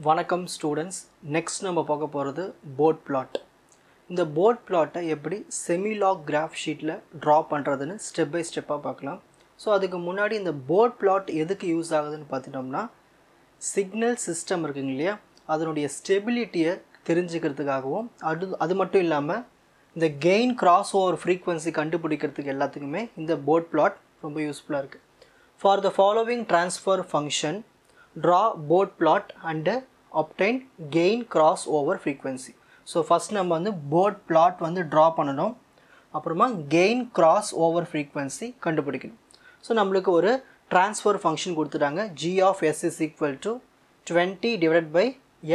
வணக்கம் students. Next நம்ம பார்க்க போகிறது போர்ட் பிளாட். இந்த போர்ட் பிளாட்டை எப்படி செமிலாக் கிராஃப் ஷீட்டில் ட்ரா பண்ணுறதுன்னு ஸ்டெப் பை ஸ்டெப்பாக பார்க்கலாம். ஸோ அதுக்கு முன்னாடி இந்த போர்ட் பிளாட் எதுக்கு யூஸ் ஆகுதுன்னு பார்த்துட்டோம்னா, சிக்னல் சிஸ்டம் இருக்குங்க இல்லையா, அதனுடைய ஸ்டெபிலிட்டியை தெரிஞ்சுக்கிறதுக்காகவும் அது மட்டும் இல்லாமல் இந்த கெயின் கிராஸ் ஓவர் ஃப்ரீக்வன்சி கண்டுபிடிக்கிறதுக்கு எல்லாத்துக்குமே இந்த போர்ட் பிளாட் ரொம்ப யூஸ்ஃபுல்லாக இருக்குது. For the following transfer function draw board plot and obtain gain cross over frequency. So first நம்ம வந்து board plot வந்து draw பண்ணணும், அப்புறமா gain cross over frequency கண்டுபிடிக்கணும். ஸோ நம்மளுக்கு ஒரு transfer function கொடுத்துட்டாங்க. g of s is equal to 20 divided by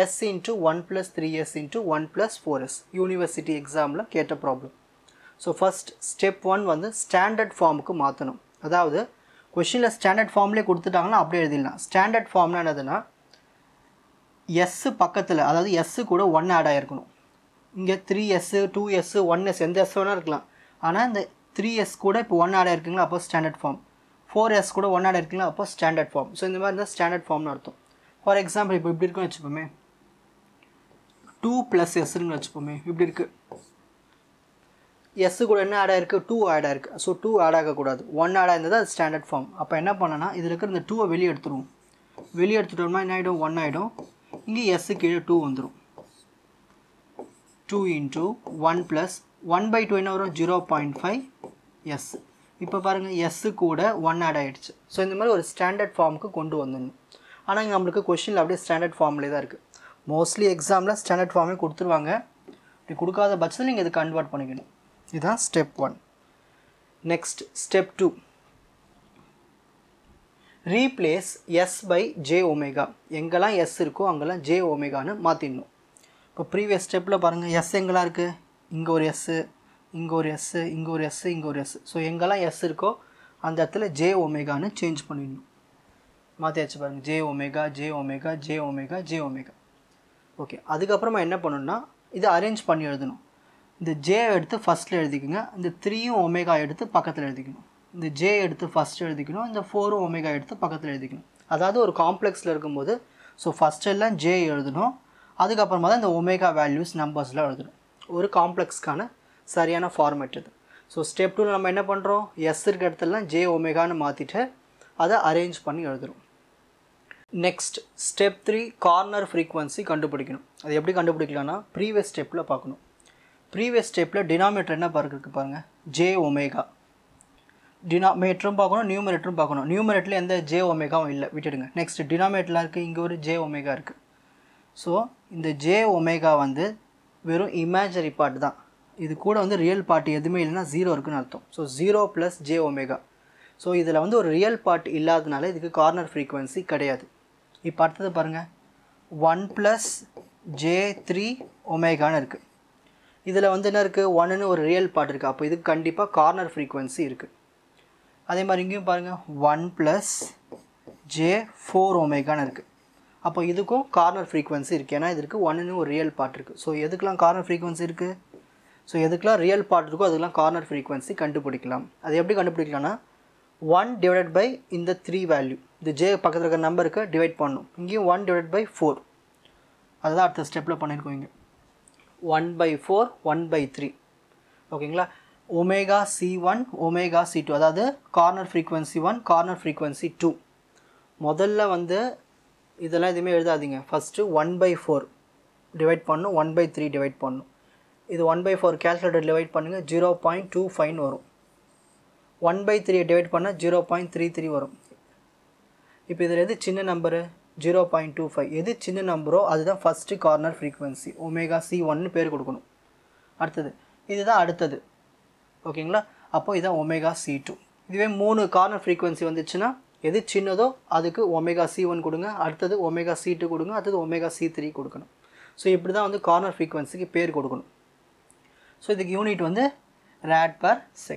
s into 1 plus 3s into 1 plus 4s. University எக்ஸாமில் கேட்ட ப்ராப்ளம். ஸோ ஃபஸ்ட் ஸ்டெப் 1 வந்து ஸ்டாண்டர்ட் ஃபார்முக்கு மாற்றணும். அதாவது கொஷினில் ஸ்டாண்டர்ட் ஃபார்ம்லேயே கொடுத்துட்டாங்கன்னா அப்படியே எழுதிடலாம். ஸ்டாண்டர்ட் ஃபார்ம்னா என்னதுன்னா, எஸ்ஸு பக்கத்தில், அதாவது எஸ்ஸு கூட 1 ஆட் ஆகிருக்கணும். இங்கே 3s 2s 1s எந்த எஸ் வேணால் இருக்கலாம். ஆனால் இந்த 3s கூட இப்போ 1 ஆட் ஆகிருக்குங்களா, அப்போ ஸ்டாண்டர்ட் ஃபார்ம். 4s கூட 1 ஆட் ஆகிருக்குங்களா, அப்போ ஸ்டாண்டர்ட் ஃபார்ம். ஸோ இந்த மாதிரி இருந்தால் ஸ்டாண்டர்ட் ஃபார்ம்னு அர்த்தம். ஃபார் எக்ஸாம்பிள் இப்போ இப்படி இருக்குன்னு வச்சுப்போமே, 2 + sன்னு வச்சுப்போமே, இப்படி இருக்குது. எஸ்ஸு கூட என்ன ஆட் ஆகிருக்கு, 2 ஆட் ஆகிருக்கு. ஸோ 2 ஆட் ஆகக்கூடாது, 1 ஆட் ஆயிருந்தது அது ஸ்டாண்டர்ட் ஃபார்ம். அப்போ என்ன பண்ணனா, இதில் இருக்கிற இந்த 2 வெளியே எடுத்துருவோம். வெளியே எடுத்துட்டோம்னா என்ன ஆகிடும், 1 ஆகிடும். இங்கே எஸ்ஸு கீழே 2 வந்துடும். 2 × 1 + 1/2 என்ன வரும், 0.5 எஸ். இப்போ பாருங்கள், எஸ்ஸு கூட 1 ஆட் ஆகிடுச்சு. ஸோ இந்த மாதிரி ஒரு ஸ்டாண்டர்ட் ஃபார்முக்கு கொண்டு வந்துடணும். ஆனால் இங்கே நம்மளுக்கு கொஷினில் அப்படியே ஸ்டாண்டர்ட் ஃபார்ம்லேயே தான் இருக்குது. மோஸ்ட்லி எக்ஸாமில் ஸ்டாண்டர்ட் ஃபார்மே கொடுத்துருவாங்க. இப்படி கொடுக்காத பட்சத்தில் நீங்கள் இது கன்வெர்ட் பண்ணிக்கணும். இதுதான் step 1. Next step 2, replace S by J omega. எங்கெல்லாம் எஸ் இருக்கோ அங்கெல்லாம் ஜே ஒமேகான்னு மாற்றிடணும். இப்போ ப்ரீவியஸ் ஸ்டெப்பில் பாருங்கள், எஸ் எங்கெல்லாம் இருக்குது, இங்கே ஒரு எஸ்ஸு, இங்கே ஒரு எஸ்ஸு, இங்கே ஒரு எஸ்ஸு, இங்கே ஒரு எஸ்ஸு. ஸோ எங்கெல்லாம் எஸ் இருக்கோ அந்த இடத்துல ஜே ஒமேகான்னு சேஞ்ச் பண்ணிடணும். மாற்றியாச்சு பாருங்கள், J omega, J omega, J omega, J omega. Okay, அதுக்கப்புறமா என்ன பண்ணணும்னா, இதை அரேஞ்ச் பண்ணி எழுதணும். இந்த ஜே எடுத்து ஃபஸ்ட்டில் எழுதிக்கோங்க, இந்த 3யும் ஒமேகா எடுத்து பக்கத்தில் எழுதிக்கணும். இந்த ஜே எடுத்து ஃபஸ்ட்டு எழுதிக்கணும், இந்த 4ம் ஒமேகா எடுத்து பக்கத்தில் எழுதிக்கணும். அதாவது ஒரு காம்ப்ளெக்ஸில் இருக்கும்போது ஸோ ஃபஸ்ட்டெல்லாம் ஜே எழுதணும், அதுக்கப்புறமா தான் இந்த ஒமேகா வேல்யூஸ் நம்பர்ஸ்லாம் எழுதணும். ஒரு காம்ப்ளெக்ஸ்க்கான சரியான ஃபார்மேட் இது. ஸோ ஸ்டெப் 2 நம்ம என்ன பண்ணுறோம், எஸ் இருக்க இடத்துலலாம் ஜே ஒமேகான்னு மாற்றிட்டு அதை அரேஞ்ச் பண்ணி எழுதுகிறோம். நெக்ஸ்ட் ஸ்டெப் 3, கார்னர் ஃப்ரீக்வன்சி கண்டுபிடிக்கணும். அது எப்படி கண்டுபிடிக்கலாம்னா, ப்ரீவியஸ் ஸ்டெப்பில் பார்க்கணும். ப்ரீவியஸ் ஸ்டெப்பில் டினாமினேட்டர் என்ன இருக்குது பாருங்கள், ஜே ஒமேகா. டினாமினேட்டரும் பார்க்கணும், நியூமரேட்டரும் பார்க்கணும். நியூமரேட்டரில் எந்த ஜே ஒமேகாவும் இல்லை, விட்டுடுங்க. நெக்ஸ்ட் டினாமினேட்டரில் இருக்குது, இங்கே ஒரு ஜே ஒமேகா இருக்குது. ஸோ இந்த ஜே ஒமேகா வந்து வெறும் இமேஜரி பார்ட் தான். இது கூட வந்து ரியல் பார்ட் எதுவுமே இல்லைன்னா 0 இருக்குன்னு அர்த்தம். So 0 + J omega. ஸோ இதில் வந்து ஒரு ரியல் பார்ட் இல்லாததுனால இதுக்கு கார்னர் ஃப்ரீக்வன்சி கிடையாது. இப்போ அடுத்தது பாருங்கள், 1 + j3 ஒமேகான்னு இருக்குது. இதில் வந்து என்ன இருக்குது, 1ன்னு ஒரு ரியல் பார்ட் இருக்குது. அப்போ இதுக்கு கண்டிப்பாக கார்னர் ஃப்ரீக்வன்சி இருக்குது. அதே மாதிரி இங்கேயும் பாருங்கள், 1 + j4 ஒமேகான்னு இருக்குது. அப்போ இதுக்கும் கார்னர் ஃப்ரீக்வன்சி இருக்குது. ஏன்னா இதற்கு 1ன்னு ஒரு ரியல் பார்ட் இருக்குது. ஸோ எதுக்கெலாம் கார்னர் ஃப்ரீக்வன்சி இருக்குது, ஸோ எதுக்கெலாம் ரியல் பார்ட் இருக்கோ அதுக்கெலாம் கார்னர் ஃப்ரீக்வன்சி கண்டுபிடிக்கலாம். அது எப்படி கண்டுபிடிக்கலாம்னா, 1 / இந்த 3 வேல்யூ, இந்த ஜே பக்கத்தில் இருக்கிற நம்பருக்கு டிவைட் பண்ணணும். இங்கேயும் 1 / 4. அதுதான் அடுத்த ஸ்டெப்பில் பண்ணியிருக்கோம். இங்கே 1/4 1/3. ஓகேங்களா. ஒமேகா C1 ஒமேகா C2, அதாவது கார்னர் ஃப்ரீக்வன்சி 1 கார்னர் ஃப்ரீக்வன்சி 2. முதல்ல வந்து இதெல்லாம் எதுவுமே எழுதாதீங்க. ஃபஸ்ட்டு 1/4 டிவைட் பண்ணணும், 1/3 டிவைட் பண்ணணும். இது 1/4 கேல்குலேட்டர் டிவைட் பண்ணுங்கள், 0.25 வரும். 1/3 டிவைட் பண்ணால் 0.33 வரும். இப்போ இதில் எது சின்ன நம்பரு, 0.25. எது சின்ன நம்பரோ அதுதான் ஃபஸ்ட்டு கார்னர் ஃப்ரீக்வன்சி, ஒமேகா C1ன்னு பேர் கொடுக்கணும். அடுத்தது இதுதான் அடுத்தது. ஓகேங்களா. அப்போ இதுதான் ஒமேகா C2. இதுவே 3 கார்னர் ஃப்ரீக்வன்சி வந்துச்சுன்னா எது சின்னதோ அதுக்கு ஒமேகா C1 கொடுங்க, அடுத்தது ஒமேகா C2 கொடுங்க, அடுத்தது ஒமேகா C3 கொடுக்கணும். ஸோ இப்படி தான் வந்து கார்னர் ஃப்ரீக்வன்சிக்கு பேர் கொடுக்கணும். ஸோ இதுக்கு யூனிட் வந்து rad/s.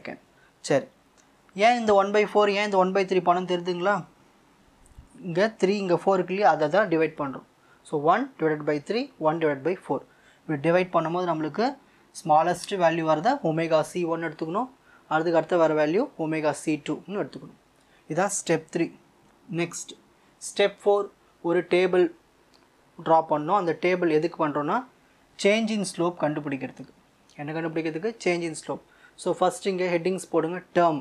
சரி, ஏன் இந்த 1/4 ஏன் இந்த 1/3 பணம் தெரியுதுங்களா. இங்கே 3 இங்கே 4 இருக்கு இல்லையா, அதை தான் டிவைட் பண்ணுறோம். ஸோ 1 / 3 1 / 4. இப்படி டிவைட் பண்ணும்போது நம்மளுக்கு ஸ்மாலஸ்ட் வேல்யூ வரதை ஒமேகா C1 எடுத்துக்கணும், அதுக்கு அடுத்த வர வேல்யூ ஒமேகா C2ன்னு எடுத்துக்கணும். இதுதான் ஸ்டெப் 3. நெக்ஸ்ட் ஸ்டெப் 4, ஒரு டேபிள் ட்ரா பண்ணோம். அந்த டேபிள் எதுக்கு பண்ணுறோன்னா சேஞ்ச் இன் ஸ்லோப் கண்டுபிடிக்கிறதுக்கு. என்ன கண்டுபிடிக்கிறதுக்கு? Change in slope. So first இங்கே ஹெட்டிங்ஸ் போடுங்க. டேர்ம்,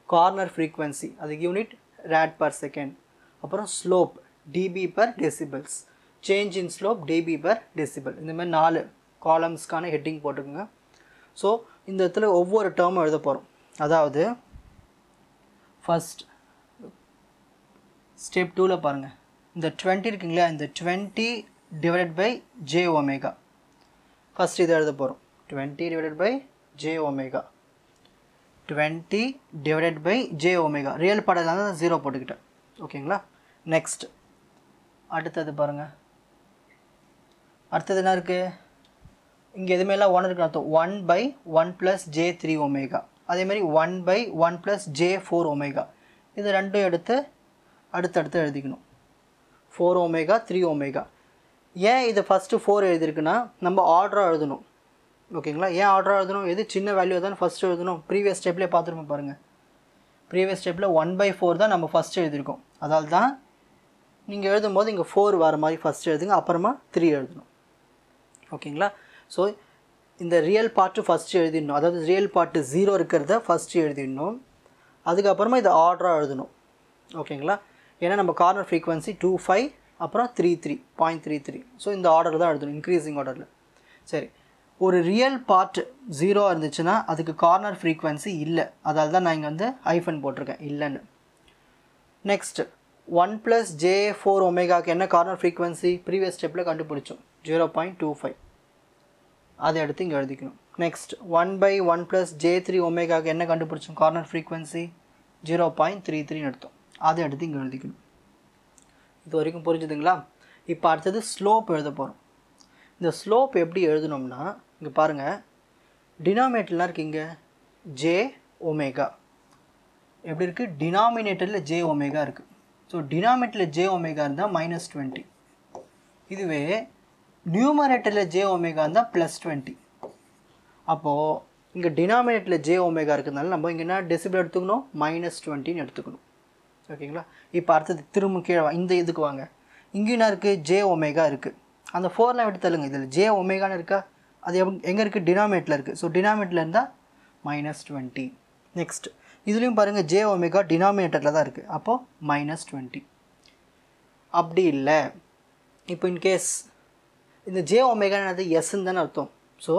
கார்னர் ஃப்ரீக்வன்சி அதுக்கு யூனிட் ரேட் பர் செகண்ட், அப்புறம் slope dB per decibels, change in slope dB per decibel. இந்த மாதிரி 4 காலம்ஸ்க்கான ஹெட்டிங் போட்டுக்கோங்க. ஸோ இந்த இடத்துல ஒவ்வொரு டேர்மும் எழுத போகிறோம். அதாவது ஃபஸ்ட் ஸ்டெப் 2ல் பாருங்கள், இந்த 20 இருக்குங்களா, இந்த 20 divided by J omega. First இதை எழுத போகிறோம். 20 divided by J omega, 20 divided by J omega. Real பார்ட்டில் தான் 0 போட்டுக்கிட்டேன். ஓகேங்களா. நெக்ஸ்ட் அடுத்தது பாருங்கள். அடுத்தது என்ன இருக்குது? இங்கே எதுவுமேலாம் 1 இருக்குன்னு அர்த்தம். 1 பை 1 ப்ளஸ் ஜே 3 ஒமேகா. அதேமாதிரி 1 பை 1 ப்ளஸ் ஜே 4 ஒமேகா. இது ரெண்டும் எடுத்து அடுத்தடுத்து எழுதிக்கணும். 4 ஒமேகா 3 ஒமேகா. ஏன் இது ஃபஸ்ட்டு 4 எழுதியிருக்குன்னா நம்ம ஆர்டராக எழுதணும். ஓகேங்களா. ஏன் ஆர்டராக எழுதணும்? எது சின்ன வேல்யூ தான் ஃபஸ்ட்டு எழுதணும். ப்ரீவியஸ் ஸ்டெப்லேயே பார்த்துருப்போம் பாருங்கள். ப்ரீவியஸ் ஸ்டெப்பில் 1/4 தான் நம்ம ஃபஸ்ட்டு எழுதியிருக்கோம். அதால் தான் நீங்கள் எழுதும்போது இங்கே 4 வர மாதிரி ஃபஸ்ட்டு எழுதுங்க, அப்புறமா 3 எழுதணும். ஓகேங்களா. ஸோ இந்த ரியல் பார்ட்டு ஃபஸ்ட்டு எழுதிடணும். அதாவது ரியல் பார்ட்டு 0 இருக்கிறத ஃபஸ்ட்டு எழுதிடணும். அதுக்கப்புறமா இதை ஆர்டராக எழுதணும். ஓகேங்களா. ஏன்னா நம்ம கார்னர் ஃப்ரீக்வன்சி 25 அப்புறம் 33.33. ஸோ இந்த ஆர்டர் தான் எழுதணும், இன்க்ரீஸிங் ஆர்டரில். சரி, ஒரு ரியல் பார்ட் 0 இருந்துச்சுன்னா அதுக்கு கார்னர் ஃப்ரீக்வன்சி இல்லை. அதால் தான் நான் இங்கே வந்து ஐஃபன் போட்டிருக்கேன், இல்லைன்னு. நெக்ஸ்ட் 1 ப்ளஸ் ஜே 4 ஒமேகாவுக்கு என்ன கார்னர் ஃப்ரீக்வன்சி? ப்ரீவியஸ் ஸ்டெப்பில் கண்டுபிடிச்சோம், 0.25. அதை எடுத்து இங்கே எழுதிக்கணும். நெக்ஸ்ட் 1 பை 1 ப்ளஸ் ஜே 3 ஒமேகாவுக்கு என்ன கண்டுபிடிச்சோம்? கார்னர் ஃப்ரீக்வன்சி 0.33 எடுத்தோம். அதை எடுத்து இங்கே எழுதிக்கணும். இது வரைக்கும் புரிஞ்சுதுங்களா? இப்போ அடுத்தது ஸ்லோப் எழுத போகிறோம். இந்த ஸ்லோப் எப்படி எழுதணும்னா, இங்கே பாருங்கள், டினாமினேட்டர்லாம் இருக்குது. இங்கே ஜே ஒமேகா எப்படி இருக்குது? டினாமினேட்டரில் ஜே ஒமேகா இருக்குது. ஸோ டினாமினேட்டரில் ஜே ஒமேகா இருந்தால் -20. இதுவே நியூமரேட்டரில் ஜே ஒமேகா இருந்தால் +20. அப்போது இங்கே டினாமினேட்டரில் ஜே ஒமேகா இருக்கிறதுனால நம்ம இங்கே என்ன டெசிபிள் எடுத்துக்கணும்? -20 எடுத்துக்கணும். ஓகேங்களா. இப்போ அடுத்தது திரும்ப கீழே இந்த இதுக்கு வாங்க. இங்கேயும் என்ன இருக்குது? ஜே ஒமேகா இருக்குது. அந்த 4லாம் விட்டு தள்ளுங்க. இதில் ஜே ஒமேகான்னு இருக்கா? அது எங்கே இருக்குது? டினாமினேட்டில் இருக்குது. ஸோ டினாமினேட்டில் இருந்தால் -20. நெக்ஸ்ட் இதுலேயும் பாருங்கள், ஜே ஒமேகா டினாமினேட்டரில் தான் இருக்குது. அப்போது -20. அப்படி இல்லை, இப்போ இன்கேஸ் இந்த ஜே ஒமேகானது எஸ்ன்னு தானே அர்த்தம். ஸோ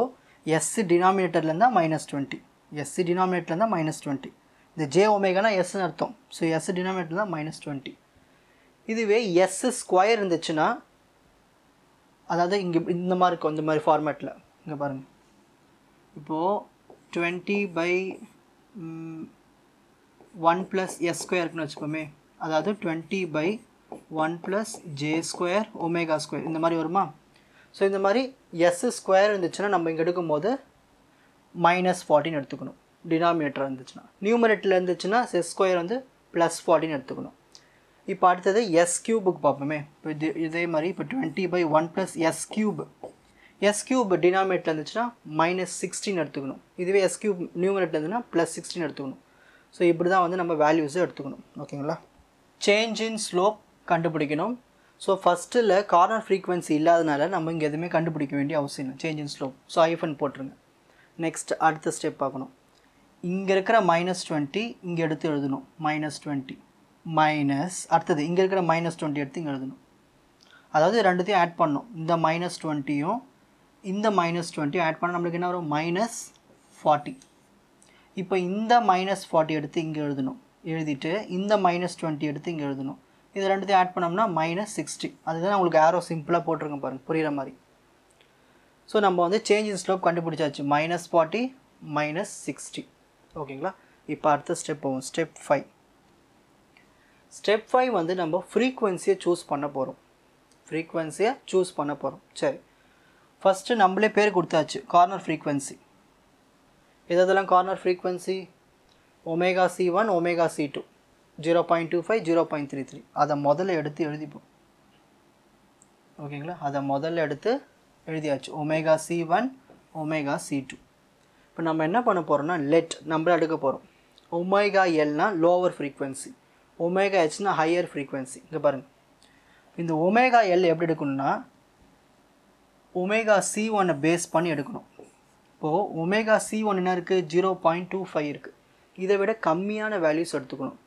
எஸ் டினாமினேட்டரில் இருந்தால் -20, எஸ் டினாமினேட்டரில் இருந்தால் -20. இந்த ஜே ஒமேகானா எஸ்ன்னு அர்த்தம். ஸோ எஸ் டினாமினேட்டரில் தான் -20. இதுவே எஸ் ஸ்கொயர் இருந்துச்சுன்னா, அதாவது இங்கே இந்த மாதிரி இருக்கும், இந்த மாதிரி ஃபார்மேட்டில். இங்கே பாருங்கள், இப்போது 20 பை 1 ப்ளஸ் எஸ் ஸ்கொயருக்குன்னு வச்சுப்போமே. அதாவது 20 by 1 plus J square omega square இந்த மாதிரி வருமா? ஸோ இந்த மாதிரி எஸ் ஸ்கொயர் இருந்துச்சுன்னா நம்ம இங்கே எடுக்கும்போது -40 எடுத்துக்கணும். டினாமினேட்டர் இருந்துச்சுன்னா. நியூமரேட்டரில் இருந்துச்சுன்னா எஸ் ஸ்கொயர் வந்து +40 எடுத்துக்கணும். இப்போ அடுத்தது எஸ் கியூபுக்கு பார்ப்போமே. இப்போ இதே மாதிரி இப்போ 20 by 1 plus S cube. S cube denominator இருந்துச்சுன்னா -16 எடுத்துக்கணும். இதுவே எஸ் கியூப் நியூமரேட்டர் இருந்துச்சுன்னா +16 எடுத்துக்கணும். ஸோ இப்படி தான் வந்து நம்ம வேல்யூஸை எடுத்துக்கணும். ஓகேங்களா. சேஞ்ச் இன் ஸ்லோப் கண்டுபிடிக்கணும். ஸோ ஃபஸ்ட்டில் கார்னர் ஃப்ரீக்வன்சி இல்லாதனால நம்ம இங்கே எதுவுமே கண்டுபிடிக்க வேண்டிய அவசியம் இல்லை. Change in slope. ஸோ ஐஃபன் போட்டுருங்க. நெக்ஸ்ட் அடுத்த ஸ்டெப் பார்க்கணும். இங்கே இருக்கிற -20 இங்கே எடுத்து எழுதணும். -20 மைனஸ் அடுத்தது இங்கே இருக்கிற -20 எடுத்து இங்கே எழுதணும். அதாவது ரெண்டுத்தையும் ஆட் பண்ணணும். இந்த -20யும் இந்த -20 ஆட் பண்ண நம்மளுக்கு என்ன வரும்? -40. இப்போ இந்த -40 எடுத்து இங்கே எழுதணும். எழுதிட்டு இந்த -20 எடுத்து இங்கே எழுதணும். இது ரெண்டுத்தையும் ஆட் பண்ணோம்னா -60. அதுதான் உங்களுக்கு ஆரோ சிம்பிளாக போட்டிருக்கேன் பாருங்கள், புரிகிற மாதிரி. ஸோ நம்ம வந்து சேஞ்ச் இன் ஸ்லோப் கண்டுபிடிச்சாச்சு. -40 -60. ஓகேங்களா. இப்போ அடுத்த ஸ்டெப் போவோம். ஸ்டெப் 5. ஸ்டெப் 5 வந்து நம்ம ஃப்ரீக்வன்சியை சூஸ் பண்ண போகிறோம். சரி, ஃபஸ்ட்டு நம்மளே பேர் கொடுத்தாச்சு, கார்னர் ஃப்ரீக்வன்சி. இதெல்லாம் corner frequency omega C1 omega C2 0.25 0.33. அதை முதல்ல எடுத்து எழுதிப்போம். ஓகேங்களா. அதை முதல்ல எடுத்து எழுதியாச்சு. Omega C1 omega C2. இப்போ நம்ம என்ன பண்ண போகிறோம்னா லெட் நம்மள எடுக்க போகிறோம். ஒமேகா எல்னா லோவர் ஃப்ரீக்வன்சி, ஒமேகா ஹெச்னா ஹையர் ஃப்ரீக்வன்சி. இங்கே பாருங்கள், இந்த ஒமேகா எல் எப்படி எடுக்கணும்னா ஒமேகா C1 பேஸ் பண்ணி எடுக்கணும். இப்போது ஒமேகா C1 என்ன இருக்குது 0.25 இருக்குது. இதை விட கம்மியான வேல்யூஸ் எடுத்துக்கணும்.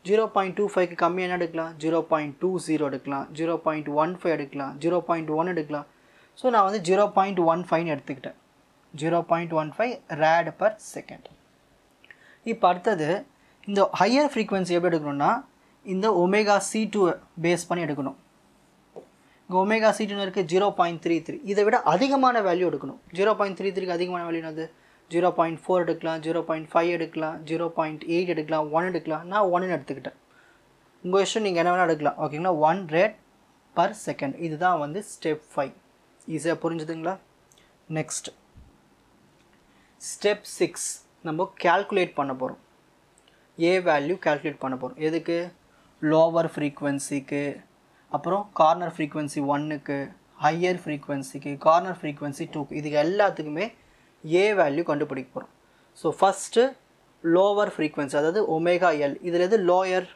0.25க்கு கம்மியாக என்ன எடுக்கலாம் 0.20 எடுக்கலாம், 0.15 எடுக்கலாம், 0.1 எடுக்கலாம். ஸோ நான் வந்து 0.15 எடுத்துக்கிட்டேன். 0.15 rad per second. இப்போ அடுத்தது இந்த ஹையர் ஃப்ரீக்வன்சி எப்படி எடுக்கணும்னா இந்த ஒமேகா C2 பேஸ் பண்ணி எடுக்கணும். இங்கே ஒமேகா C2 இருக்குது 0.33. இதை விட அதிகமான வேல்யூ எடுக்கணும். 0.33க்கு அதிகமான வேல்யூ என்னது 0.4 எடுக்கலாம், 0.5 எடுக்கலாம், 0.8 எடுக்கலாம், 1 எடுக்கலாம். நான் 1ன்னு எடுத்துக்கிட்டேன். உங்கள் விஷயம் நீங்கள் என்ன வேணால் எடுக்கலாம். ஓகேங்களா 1 rad per second. இதுதான் வந்து ஸ்டெப் 5. ஈஸியாக புரிஞ்சுதுங்களா? நெக்ஸ்ட் ஸ்டெப் 6 நம்ம கால்குலேட் பண்ண போகிறோம். ஏ வேல்யூ கால்குலேட் பண்ண போகிறோம். எதுக்கு லோவர் ஃப்ரீக்வன்சிக்கு, அப்புறம் கார்னர் ஃப்ரீக்வன்சி 1க்கு, ஹையர் ஃப்ரீக்வன்சிக்கு, கார்னர் ஃப்ரீக்வன்சி 2க்கு, இதுக்கு எல்லாத்துக்குமே ஏ வேல்யூ கண்டுபிடிக்க போகிறோம். ஸோ ஃபஸ்ட்டு லோவர் ஃப்ரீக்வன்சி அதாவது ஒமேகா எல். இதில் எது லோயர்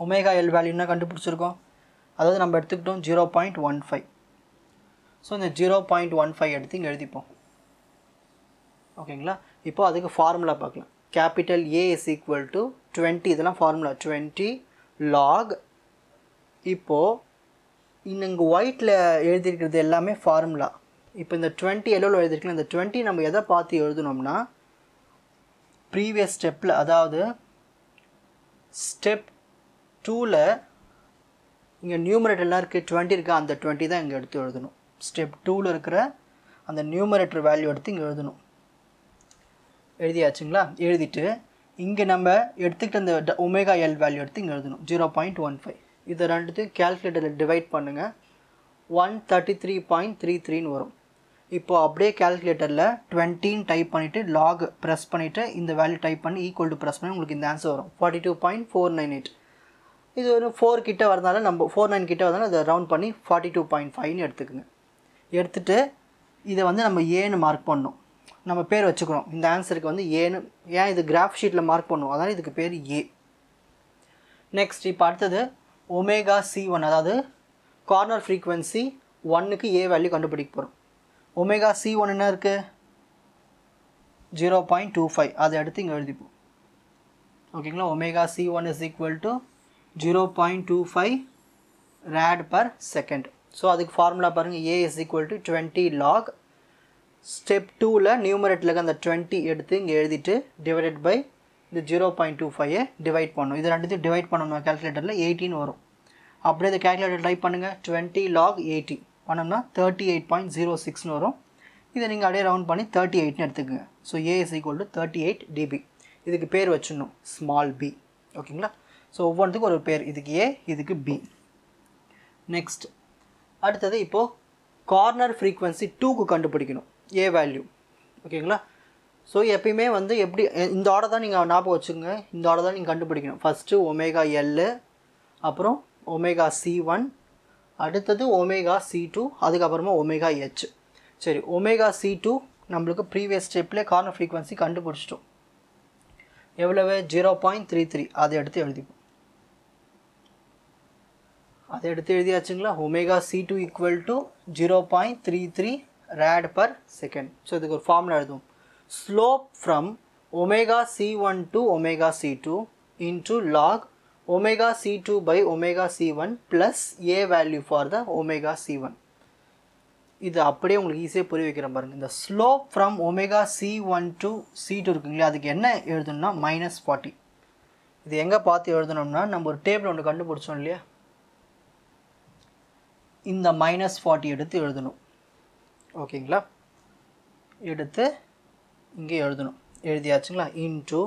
ஒமேகா எல் வேல்யூன்னா கண்டுபிடிச்சிருக்கோம். அதாவது நம்ம எடுத்துக்கிட்டோம் 0.15. ஸோ இந்த 0.15 எடுத்து இங்கே எழுதிப்போம். ஓகேங்களா? இப்போது அதுக்கு ஃபார்முலா பார்க்கலாம். Capital A is equal to 20. இதெல்லாம் ஃபார்முலா 20 லாக். இப்போது இங்கே ஒயிட்டில் எழுதியிருக்கிறது எல்லாமே ஃபார்முலா. இப்போ இந்த 20 எல்லோவில் எழுதியிருக்கலாம். இந்த 20 நம்ம எதை பார்த்து எழுதணும்னா ப்ரீவியஸ் ஸ்டெப்பில், அதாவது ஸ்டெப் 2ல் இங்கே நியூமரேட்டர்லாம் இருக்குது 20 இருக்குது. அந்த 20 தான் இங்கே எடுத்து எழுதணும். ஸ்டெப் 2ல் இருக்கிற அந்த நியூமரேட்டர் வேல்யூ எடுத்து இங்கே எழுதணும். எழுதியாச்சுங்களா? எழுதிட்டு இங்கே நம்ம எடுத்துக்கிட்ட அந்த ஒமேகா எல் வேல்யூ எடுத்து இங்கே எழுதணும் 0.15. இதை ரெண்டுத்தையும் கேல்குலேட்டரில் டிவைட் பண்ணுங்கள். 133.33ன்னு வரும். இப்போது அப்படியே கேல்குலேட்டரில் 20 டைப் பண்ணிவிட்டு லாக் ப்ரெஸ் பண்ணிவிட்டு இந்த வேல்யூ டைப் பண்ணி ஈக்குவல் டு ப்ரெஸ் பண்ணி உங்களுக்கு இந்த ஆன்சர் வரும் 42.498. இது ஒரு 4 கிட்ட வரதுனால நம்ம 49 கிட்ட வரதுனால அதை ரவுண்ட் பண்ணி 42.5ன்னு எடுத்துக்கோங்க. எடுத்துகிட்டு இதை வந்து நம்ம ஏன்னு மார்க் பண்ணணும். நம்ம பேர் வச்சுக்கிறோம். இந்த ஆன்சருக்கு வந்து ஏன்னு, ஏன் இது கிராஃப் ஷீட்டில் மார்க் பண்ணுவோம், அதனால் இதுக்கு பேர் ஏ. நெக்ஸ்ட் இப்போ அடுத்தது ஒமேகா C1 அதாவது கார்னர் ஃப்ரீக்வன்சி 1க்கு ஏ வேல்யூ கண்டுபிடிக்க போகிறோம். ஒமேகா C1 என்ன இருக்குது 0.25. அதை எடுத்து இங்கே எழுதிப்போம். ஓகேங்களா? Omega C1 is equal to 0.25 rad per second. So அதுக்கு ஃபார்முலா பாருங்கள். A is equal to 20 log. Step 2ல் நியூமரேட்டில் அந்த 20 எடுத்து இங்கே எழுதிட்டு டிவைடட் பை இந்த 0.25 டிவைட் பண்ணணும். இது ரெண்டுத்தையும் டிவைட் பண்ணணும் கேல்குலேட்டரில் 18 வரும். அப்படியே இந்த கேல்குலேட்டர் டைப் பண்ணுங்கள். 20 log 80 பண்ணோம்னா 38.06ன்னு வரும். இதை நீங்கள் அப்படியே ரவுண்ட் பண்ணி 38ன்னு எடுத்துக்கோங்க. So A is equal to 38 dB. இதுக்கு பேர் வச்சிடணும் ஸ்மால் பி. ஓகேங்களா? ஸோ ஒவ்வொன்றுத்துக்கும் ஒரு பேர். இதுக்கு ஏ, இதுக்கு பி. நெக்ஸ்ட் அடுத்தது இப்போது கார்னர் ஃப்ரீக்வன்சி 2க்கு கண்டுபிடிக்கணும் ஏ வேல்யூ. ஓகேங்களா? ஸோ எப்பயுமே வந்து எப்படி இந்த ஆர்டர் தான் நீங்கள் ஞாபகம் வச்சுக்கோங்க. இந்த ஆர்டர் தான் நீங்கள் கண்டுபிடிக்கணும். ஃபஸ்ட்டு ஒமேகா எல், அப்புறம் ஒமேகா C1, அடுத்தது ஒமேகா C2, அதுக்கப்புறமா ஒமேகா H. சரி, ஒமேகா C2 நம்மளுக்கு ப்ரீவியஸ் ஸ்டெப்லேயே கார்னர் ஃப்ரீக்வன்சி கண்டுபிடிச்சிட்டோம். எவ்வளவு 0.33. அதை எடுத்து எழுதிப்போம். அதை எடுத்து எழுதியாச்சுங்களா? Omega C2 equal to 0.33 rad per second. So இதுக்கு ஒரு ஃபார்முலா எழுதுவோம். Slope from omega C1 to omega C2 into log omega C2 by omega C1 plus a value for the omega C1. இது அப்படியே உங்களுக்கு ஈஸியாக புரிய வைக்கிறேன் பாருங்கள். இந்த slope from omega C1 to C2 இருக்குங்களா, அதுக்கு என்ன எழுதணும்னா -40. இது எங்கே பார்த்து எழுதணும்னா நம்ம ஒரு டேபிள் ஒன்று கண்டுபிடிச்சோம் இல்லையா, இந்த -40 எடுத்து எழுதணும். ஓகேங்களா? எடுத்து இங்கே எழுதணும். எழுதியாச்சுங்களா? இன்ட்டு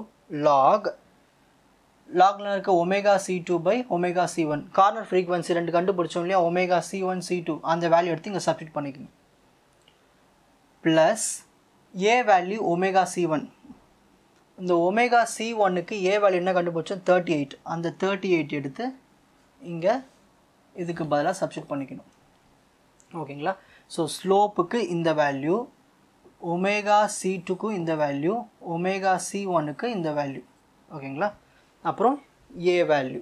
லாக்ல இருக்க omega C2 by omega C1 corner frequency ரெண்டு கண்டுபிடிச்சோம் இல்லையா, ஒமேகா C1 C2 அந்த வேல்யூ எடுத்து இங்கே சப்ஸ்டிட் பண்ணிக்கணும். Plus A value omega C1. இந்த ஒமேகா C1க்கு ஏ வேல்யூ என்ன கண்டுபிடிச்சோம் 38. அந்த 38 எடுத்து இங்கே இதுக்கு பதிலாக சப்ஸ்டிட் பண்ணிக்கணும். ஓகேங்களா? ஸோ ஸ்லோப்புக்கு இந்த வேல்யூ, ஒமேகா C2க்கு இந்த வேல்யூ, ஒமேகா C1க்கு இந்த வேல்யூ. ஓகேங்களா? அப்புறம் ஏ வேல்யூ.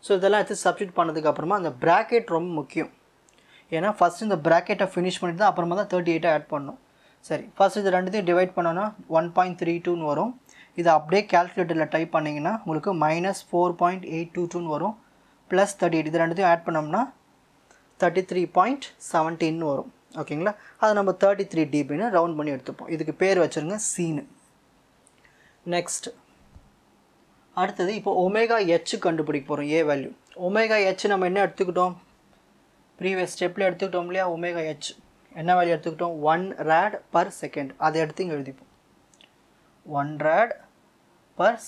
ஸோ இதெல்லாம் எடுத்து சப்ஸ்டிட் பண்ணதுக்கப்புறமா அந்த ப்ராக்கெட் ரொம்ப முக்கியம். ஏன்னா ஃபஸ்ட்டு இந்த ப்ராக்கெட்டை ஃபினிஷ் பண்ணிட்டு தான் அப்புறமா தான் 38 ஆட் பண்ணணும். சரி, ஃபஸ்ட் இது ரெண்டுத்தையும் டிவைட் பண்ணோன்னா 1.32 வரும். இதை அப்படியே கால்குலேட்டரில் டைப் பண்ணிங்கன்னா உங்களுக்கு -4.822 வரும். ப்ளஸ் 38 இது ரெண்டுத்தையும் ஆட் பண்ணோம்னா 33.17 வரும். ஓகேங்களா, அதை நம்ம 33 dBன்னு ரவுண்ட் பண்ணி எடுத்துப்போம். இதுக்கு பேர் வச்சுருங்க சீனு. நெக்ஸ்ட் அடுத்தது இப்போ ஒமேகா ஹெச் கண்டுபிடிக்க போகிறோம். ஏ வேல்யூ ஒமேகா ஹெச் நம்ம என்ன எடுத்துக்கிட்டோம், ப்ரீவியஸ் ஸ்டெப்பில் எடுத்துக்கிட்டோம் இல்லையா. ஒமேகா ஹெச் என்ன வேல்யூ எடுத்துக்கிட்டோம், 1 rad/s. அதை எடுத்து இங்கே எழுதிப்போம், 1 rad/s,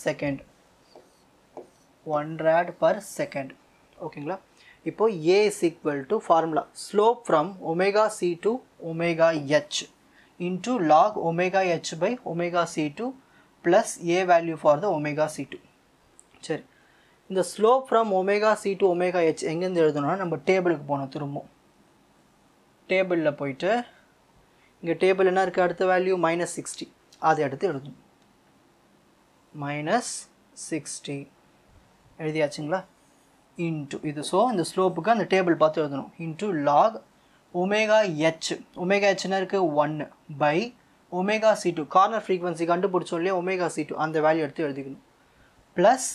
1 rad/s. ஓகேங்களா, இப்போ A is equal to formula slope from omega C to omega H into log omega H by omega C2 plus A value for the omega C2. சரி, இந்த slope from omega C to omega H எங்கேருந்து எழுதணும்னா நம்ம டேபிளுக்கு போகணும். திரும்பவும் டேபிளில் போயிட்டு இங்கே டேபிள் என்ன இருக்குது, அடுத்த வேல்யூ -60, அதை எடுத்து எழுதணும். -60 எழுதியாச்சுங்களா, இன்ட்டு இது. ஸோ இந்த ஸ்லோப்புக்கு அந்த டேபிள் பார்த்து எழுதணும். Into log omega H, omega ஹெச்னா இருக்குது 1 by omega C2 corner frequency கண்டுபிடிச்சோம் இல்லையா, ஒமேகா C2 அந்த வேல்யூ எடுத்து எழுதிக்கணும். ப்ளஸ்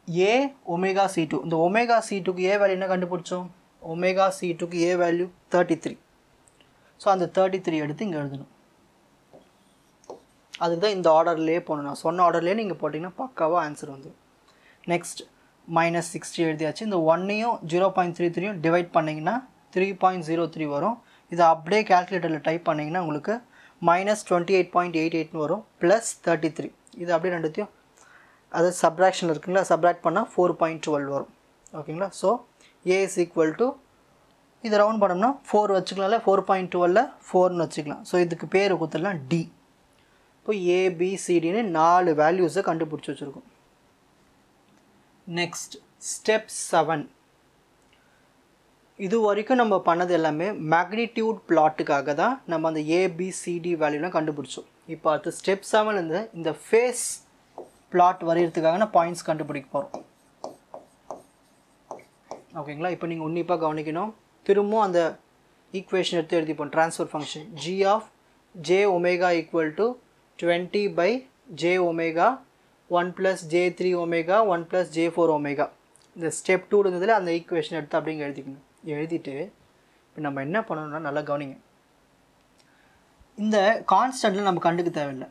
ஏ ஒமேகா C2, இந்த ஒமேகா C2க்கு ஏ வேல்யூ என்ன கண்டுபிடிச்சோம், ஒமேகா C2க்கு ஏ வேல்யூ 33. ஸோ அந்த 33 எடுத்து இங்கே எழுதணும். அதுக்கு தான் இந்த ஆர்டர்லேயே போகணும். நான் சொன்ன ஆர்டர்லேயே நீங்கள் போட்டிங்கன்னா பக்காவாக ஆன்சர் வந்துடும். நெக்ஸ்ட் -60 எழுதியாச்சு. இந்த 1ஐயும் 0.33யும் டிவைட் பண்ணிங்கன்னா 3.03 வரும். இதை அப்படியே கால்குலேட்டரில் டைப் பண்ணிங்கன்னா உங்களுக்கு -28.88 வரும். ப்ளஸ் 33 இது அப்படியே ரெண்டுத்தையும் அது சப்ராக்ஷனில் இருக்குங்களா, சப்ராக்ட் பண்ணால் 4.12 வரும். ஓகேங்களா, so A is equal to இதை ரவுண்ட் பண்ணோம்னா 4 வச்சுக்கலாம்ல, 4.12ல் 4ன்னு வச்சுக்கலாம். ஸோ இதுக்கு பேர் கொடுத்துடலாம் D. இப்போ ABCDன்னு 4 வேல்யூஸை கண்டுபிடிச்சி வச்சுருக்கோம். Next step 7. இது வரைக்கும் நம்ம பண்ணது எல்லாமே மேக்னிடியூட் பிளாட்டுக்காக தான் நம்ம அந்த ABCD வேல்யூலாம் கண்டுபிடிச்சோம். இப்போ அடுத்து ஸ்டெப் 7 இந்த ஃபேஸ் பிளாட் வரைகிறதுக்காக நான் பாயிண்ட்ஸ் கண்டுபிடிக்க போகிறோம். ஓகேங்களா, இப்போ நீங்கள் உன்னிப்பாக கவனிக்கணும். திரும்பவும் அந்த ஈக்குவேஷன் எடுத்து எழுதிப்போம். Transfer function G of J omega equal to 20 by J omega 1 plus J3 omega 1 plus J4 omega. இந்த ஸ்டெப் 2 இருந்ததில் அந்த ஈக்குவேஷன் எடுத்து அப்படிங்க எழுதிக்கணும். எழுதிட்டு இப்போ நம்ம என்ன பண்ணணும்னா நல்லா கவனிங்க. இந்த கான்ஸ்டன்ட்டில் நம்ம கண்டுக்க தேவையில்லை.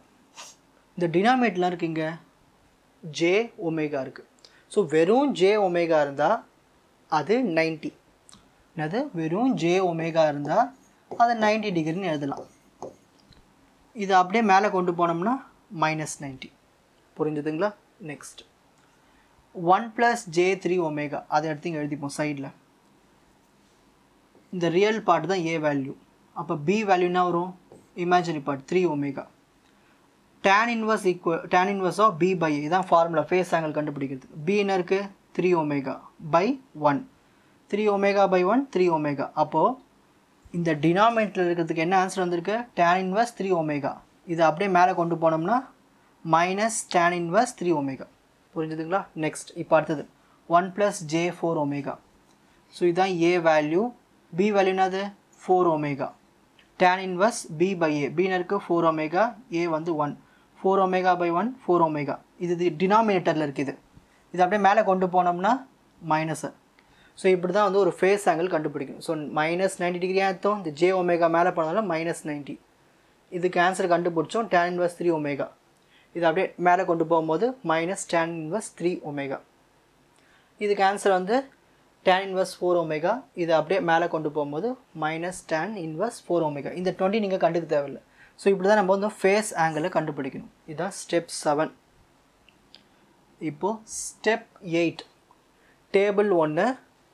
இந்த டினாமினேட்டர்லாம் இருக்குங்க J omega இருக்குது. ஸோ வெறும் J omega இருந்தால் அது 90. அது வெறும் J omega இருந்தால் அதை 90 டிகிரின்னு எழுதலாம். இது அப்படியே மேலே கொண்டு போனோம்னா -90. புரிஞ்சுதுங்களா. நெக்ஸ்ட் 1 plus J3 omega அதை எடுத்து இங்கே எழுதிப்போம் சைடில். இந்த ரியல் பார்ட் தான் A வேல்யூ. அப்போ B வேல்யூ என்ன வரும், imaginary part 3 omega. tan inverse of B by A இதான் ஃபார்முலா ஃபேஸ் ஆங்கிள் கண்டுபிடிக்கிறது. B என்ன இருக்குது 3 omega by 1, 3 omega by 1 3 omega. அப்போது இந்த டினாமினேட்டரில் இருக்கிறதுக்கு என்ன ஆன்சர் வந்திருக்கு, tan inverse 3 omega. இது அப்படியே மேலே கொண்டு போனோம்னா -tan inverse 3 omega. புரிஞ்சுதுங்களா. நெக்ஸ்ட் இப்போ அடுத்தது 1 plus J4 omega. ஸோ இதுதான் A வேல்யூ. B வேல்யூ என்னது 4 omega. tan inverse B by A, B இருக்குது 4 omega, A வந்து 1, 4 omega by 1 4 omega. இது டினாமினேட்டரில் இருக்குது. இது அப்படியே மேலே கொண்டு போனோம்னா மைனஸு. ஸோ இப்படி தான் வந்து ஒரு ஃபேஸ் ஆங்கிள் கண்டுபிடிக்கும். ஸோ -90 டிகிரி ஆகிட்டோம். இந்த J omega மேலே போனதால -90. இதுக்கு ஆன்சர் கண்டுபிடிச்சோம் tan inverse 3 omega. இது அப்படியே மேலே கொண்டு போகும்போது -tan inverse 3 omega. இதுக்கு ஆன்சர் வந்து tan inverse 4 omega. இது அப்படியே மேலே கொண்டு போகும்போது -tan inverse 4 omega. இந்த 20 நீங்கள் கண்டுக்க தேவையில்லை. ஸோ இப்படி தான் நம்ம வந்து ஃபேஸ் ஆங்கிளை கண்டுபிடிக்கணும். இதுதான் ஸ்டெப் 7. இப்போது ஸ்டெப் 8 டேபிள் 1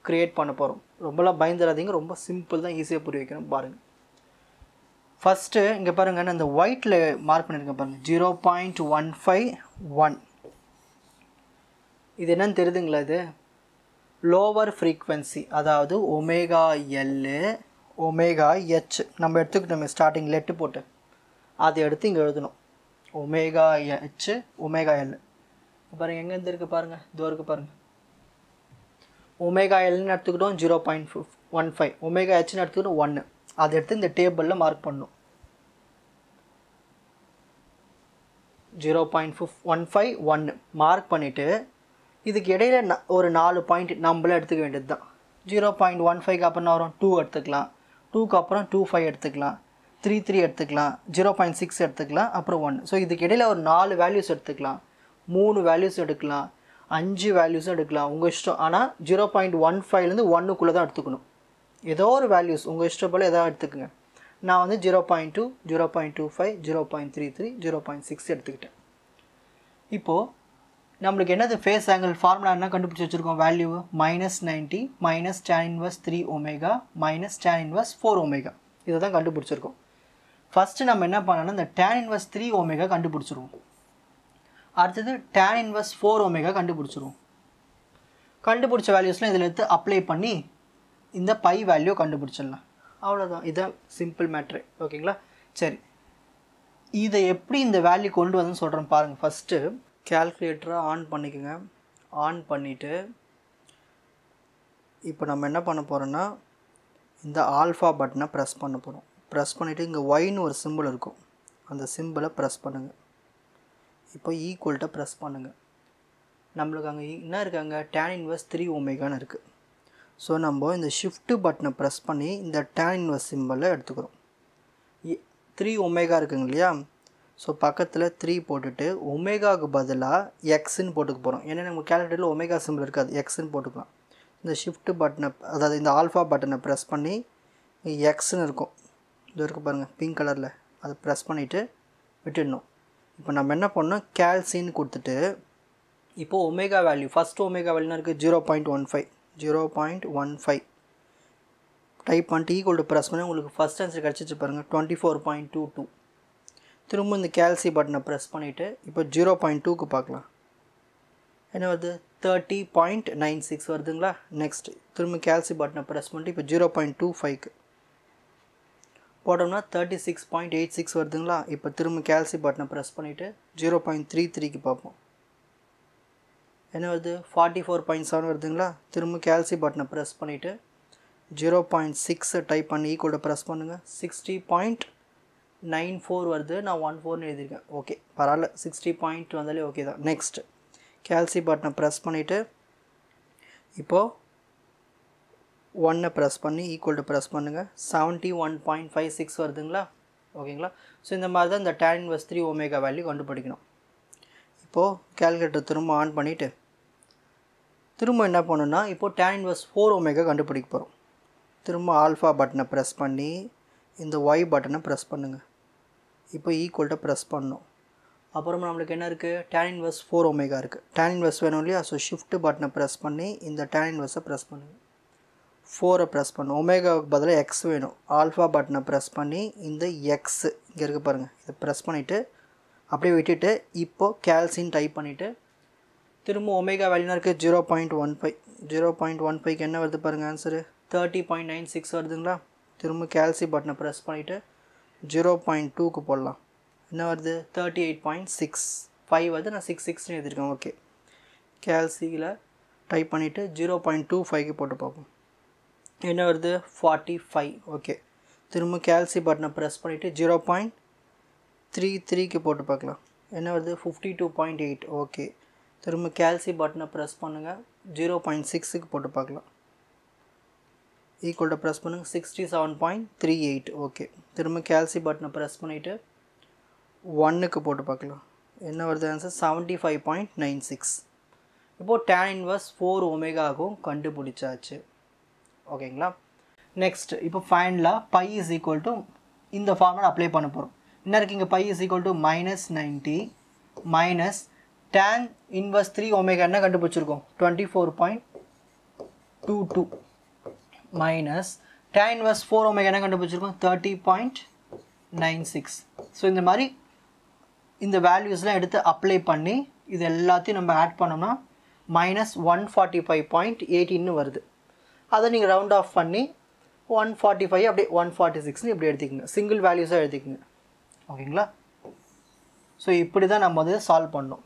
க்ரியேட் பண்ண போகிறோம். ரொம்பலாம் பயந்துடாதீங்க, ரொம்ப சிம்பிள் தான், ஈஸியாக புரிய வைக்கணும். பாருங்கள், ஃபஸ்ட்டு இங்கே பாருங்கள், நான் இந்த ஒயிட்டில் மார்க் பண்ணியிருக்கேன் பாருங்கள் 0.151. இது என்னன்னு தெரியுதுங்களா, இது லோவர் ஃப்ரீக்வன்சி, அதாவது ஒமேகா எல்லு ஒமேகா ஹெச் நம்ம எடுத்துக்கிட்டோமே ஸ்டார்டிங் லெட்டு போட்டு அதை எடுத்து இங்கே எழுதணும். ஒமேகா ஹெச் ஒமேகா எல் பாருங்கள் எங்கே இருந்து இருக்குது பாருங்கள், இதோ இருக்குது பாருங்கள். ஒமேகா எல்னு எடுத்துக்கிட்டோம் 0.15, ஒமேகா ஹெச்னு எடுத்துக்கிட்டோம் 1. அதை எடுத்து இந்த டேபிளில் மார்க் பண்ணணும். 0.15 1 மார்க் பண்ணிவிட்டு இதுக்கு இடையில் ஒரு 4 பாயிண்ட் நம்மளே எடுத்துக்க வேண்டியது தான். 0.15க்கு அப்புறம் என்ன வரும் 2 எடுத்துக்கலாம், 2க்கு அப்புறம் 25 எடுத்துக்கலாம், 33 எடுத்துக்கலாம், 0.6 எடுத்துக்கலாம், அப்புறம் 1. ஸோ இதுக்கு இடையில் ஒரு 4 வேல்யூஸ் எடுத்துக்கலாம், 3 வேல்யூஸ் எடுக்கலாம், 5 வேல்யூஸும் எடுக்கலாம், உங்கள் இஷ்டம். ஆனால் 0.15லேருந்து 1க்குள்ளே தான் எடுத்துக்கணும். ஏதோ ஒரு வேல்யூஸ் உங்கள் இஷ்டம் போல் எதாவது எடுத்துக்கோங்க. நான் வந்து 0.2, 0.25, 0.33, 0.6 எடுத்துக்கிட்டேன். இப்போது நம்மளுக்கு என்னது ஃபேஸ் ஆங்கிள் ஃபார்முலா என்ன கண்டுபிடிச்சி வச்சுருக்கோம்? Value -90 minus tan inverse 3 omega minus tan inverse 4 omega. இதை தான் கண்டுபிடிச்சிருக்கோம். ஃபஸ்ட்டு நம்ம என்ன பண்ணோன்னா இந்த tan inverse 3 ஒமேகா கண்டுபிடிச்சிருவோம். அடுத்தது tan inverse 4 ஒமேகா கண்டுபிடிச்சிருவோம். கண்டுபிடிச்ச வேல்யூஸ்லாம் இதில் எடுத்து அப்ளை பண்ணி இந்த பை வேல்யூ கண்டுபிடிச்சிடலாம். அவ்வளோதான். இதுதான் சிம்பிள் மேட்ரு. ஓகேங்களா? சரி, இதை எப்படி இந்த வேல்யூ கொண்டு வந்தேன்னு சொல்கிறேன் பாருங்கள். ஃபஸ்ட்டு கேல்குலேட்டரை ஆன் பண்ணிக்கோங்க. ஆன் பண்ணிவிட்டு இப்போ நம்ம என்ன பண்ண போகிறோன்னா இந்த ஆல்ஃபா பட்டனை ப்ரெஸ் பண்ண போகிறோம். ப்ரெஸ் பண்ணிவிட்டு இங்கே ஒய்னு ஒரு சிம்பிள் இருக்கும், அந்த சிம்பிளை ப்ரெஸ் பண்ணுங்கள். இப்போ ஈக்குவல்ட்டை ப்ரெஸ் பண்ணுங்கள். நம்மளுக்கு அங்கே என்ன இருக்காங்க? tan inverse 3 ஒமேகான்னு இருக்குது. ஸோ நம்ம இந்த ஷிஃப்ட்டு பட்டனை ப்ரெஸ் பண்ணி இந்த tan inverse சிம்பிளை எடுத்துக்கிறோம். 3 ஒமேகா இருக்குங்க இல்லையா? ஸோ பக்கத்தில் 3 போட்டுட்டு ஒமேகாவுக்கு பதிலாக எக்ஸ்ன்னு போட்டுக்க போகிறோம். ஏன்னா நம்ம கேல்குலேட்டரில் ஒமேகா சிம்பிள் இருக்காது, எக்ஸ்ன்னு போட்டுக்கலாம். இந்த ஷிஃப்ட்டு பட்டனை, அதாவது இந்த ஆல்ஃபா பட்டனை ப்ரெஸ் பண்ணி எக்ஸ்ன்னு இருக்கும், இது இருக்குது பாருங்கள் பிங்க் கலரில், அதை ப்ரெஸ் பண்ணிவிட்டு விட்டுடணும். இப்போ நம்ம என்ன பண்ணோம்? கேல்சின்னு கொடுத்துட்டு இப்போது ஒமேகா வேல்யூ, ஃபஸ்ட்டு ஒமேகா வேல்யூனா இருக்குது 0.15 டைப் பண்ணிட்டு ஈக்குவல் டு ப்ரெஸ் பண்ணி உங்களுக்கு ஃபஸ்ட் ஆன்சர் கிடச்சிச்சு பாருங்கள் 24.22. திரும்ப இந்த கேல்சி பட்டனை ப்ரெஸ் பண்ணிவிட்டு இப்போ 0.2க்கு பார்க்கலாம். என்ன வருது? 30.96 வருதுங்களா? நெக்ஸ்ட் திரும்ப கேல்சி பட்டனை ப்ரெஸ் பண்ணிட்டு இப்போ 0.25க்கு போட்டோம்னா 36.86 வருதுங்களா? இப்போ திரும்ப கேல்சி பட்டனை ப்ரெஸ் பண்ணிவிட்டு 0.33க்கு பார்ப்போம். என்ன வருது? 44.7 வருதுங்களா? திரும்ப கேல்சி பட்டனை ப்ரெஸ் பண்ணிவிட்டு 0.6 டைப் பண்ணி ஈக்குவல் டு ப்ரெஸ் பண்ணுங்கள். 60.94 வருது. நான் 14ன்னு எழுதியிருக்கேன். ஓகே, பரவாயில்ல, 60 வந்தாலே ஓகே தான். நெக்ஸ்ட் கேல்சி பட்டனை ப்ரெஸ் பண்ணிவிட்டு இப்போது 1 ப்ரெஸ் பண்ணி ஈக்குவல் டு ப்ரெஸ் பண்ணுங்கள். 71.56 வருதுங்களா? ஓகேங்களா? ஸோ இந்த மாதிரி தான் இந்த tan inverse 3 ஒமேகா வேல்யூ கண்டுபிடிக்கணும். இப்போது கேல்குலேட்டர் திரும்ப ஆன் பண்ணிவிட்டு திரும்ப என்ன பண்ணணுன்னா இப்போது tan inverse 4 ஒமேகா கண்டுபிடிக்க போகிறோம். திரும்ப ஆல்ஃபா பட்டனை ப்ரெஸ் பண்ணி இந்த ஒய் பட்டனை ப்ரெஸ் பண்ணுங்கள். இப்போ ஈக்குவல்ட்டை ப்ரெஸ் பண்ணணும். அப்புறமா நம்மளுக்கு என்ன இருக்குது? tan inverse 4 ஒமேகா இருக்குது. tan inverse வேணும் இல்லையா? ஸோ ஷிஃப்ட்டு பட்டனை ப்ரெஸ் பண்ணி இந்த tan inverse ப்ரெஸ் பண்ணுங்கள். 4 ப்ரெஸ் பண்ணணும். ஒமேகாவுக்கு பதிலாக எக்ஸ் வேணும். ஆல்ஃபா பட்டனை ப்ரெஸ் பண்ணி இந்த எக்ஸ் இங்கே இருக்குது பாருங்கள், இதை ப்ரெஸ் பண்ணிவிட்டு அப்படியே விட்டுட்டு இப்போது கேல்சின்னு டைப் பண்ணிவிட்டு திரும்ப ஒமேகா வேல்யூனா இருக்குது 0.15. 0.15க்கு என்ன வருது பாருங்கள் ஆன்சரு 30.96 வருதுங்களா? திரும்ப கேல்சி பட்டனை ப்ரெஸ் பண்ணிவிட்டு 0.2க்கு போடலாம். என்ன வருது? 38.65 வருது. நான் 66ன்னு எழுதியிருக்கேன். ஓகே, கேல்சியில் டைப் பண்ணிவிட்டு 0.25க்கு போட்டு பார்ப்போம். என்ன வருது? 45. ஓகே, திரும்ப கேல்சி பட்டனை ப்ரெஸ் பண்ணிவிட்டு 0.33க்கு போட்டு பார்க்கலாம். என்ன வருது? 52.8. ஓகே, திரும்ப கேல்சி பட்டனை ப்ரெஸ் பண்ணுங்கள். 0.6க்கு போட்டு பார்க்கலாம். ஈக்குவல் டு ப்ரெஸ் பண்ணுங்கள். 67.38. ஓகே, திரும்ப கேல்சி பட்டனை ப்ரெஸ் பண்ணிவிட்டு 1க்கு போட்டு பார்க்கலாம். என்ன வருது ஆன்சர்? 75.96. இப்போது tan inverse 4 ஒமேகாவும் கண்டுபிடிச்சாச்சு. ஓகேங்களா? நெக்ஸ்ட் இப்போ ஃபைனலாக பை இஸ் ஈக்குவல் டு இந்த ஃபார்முலா அப்ளை பண்ண போகிறோம். என்ன இருக்குது இங்கே? Phi is equal to -90 minus tan inverse 3 omega என்ன கண்டுபிடிச்சிருக்கோம்? 24.22 மைனஸ் tan inverse 4 ஒமேகா என்ன கண்டுபிடிச்சிருக்கோம்? 30.96. ஸோ இந்த மாதிரி இந்த வேல்யூஸ்லாம் எடுத்து அப்ளை பண்ணி இது எல்லாத்தையும் நம்ம ஆட் பண்ணோம்னா -145.18 வருது. அதை நீங்கள் ரவுண்ட் ஆஃப் பண்ணி 145 அப்படியே 146ன்னு இப்படி எடுத்துக்கோங்க. சிங்கிள் வேல்யூஸாக எடுத்துக்கோங்க. ஓகேங்களா? ஸோ இப்படி தான் நம்ம வந்து சால்வ் பண்ணோம்.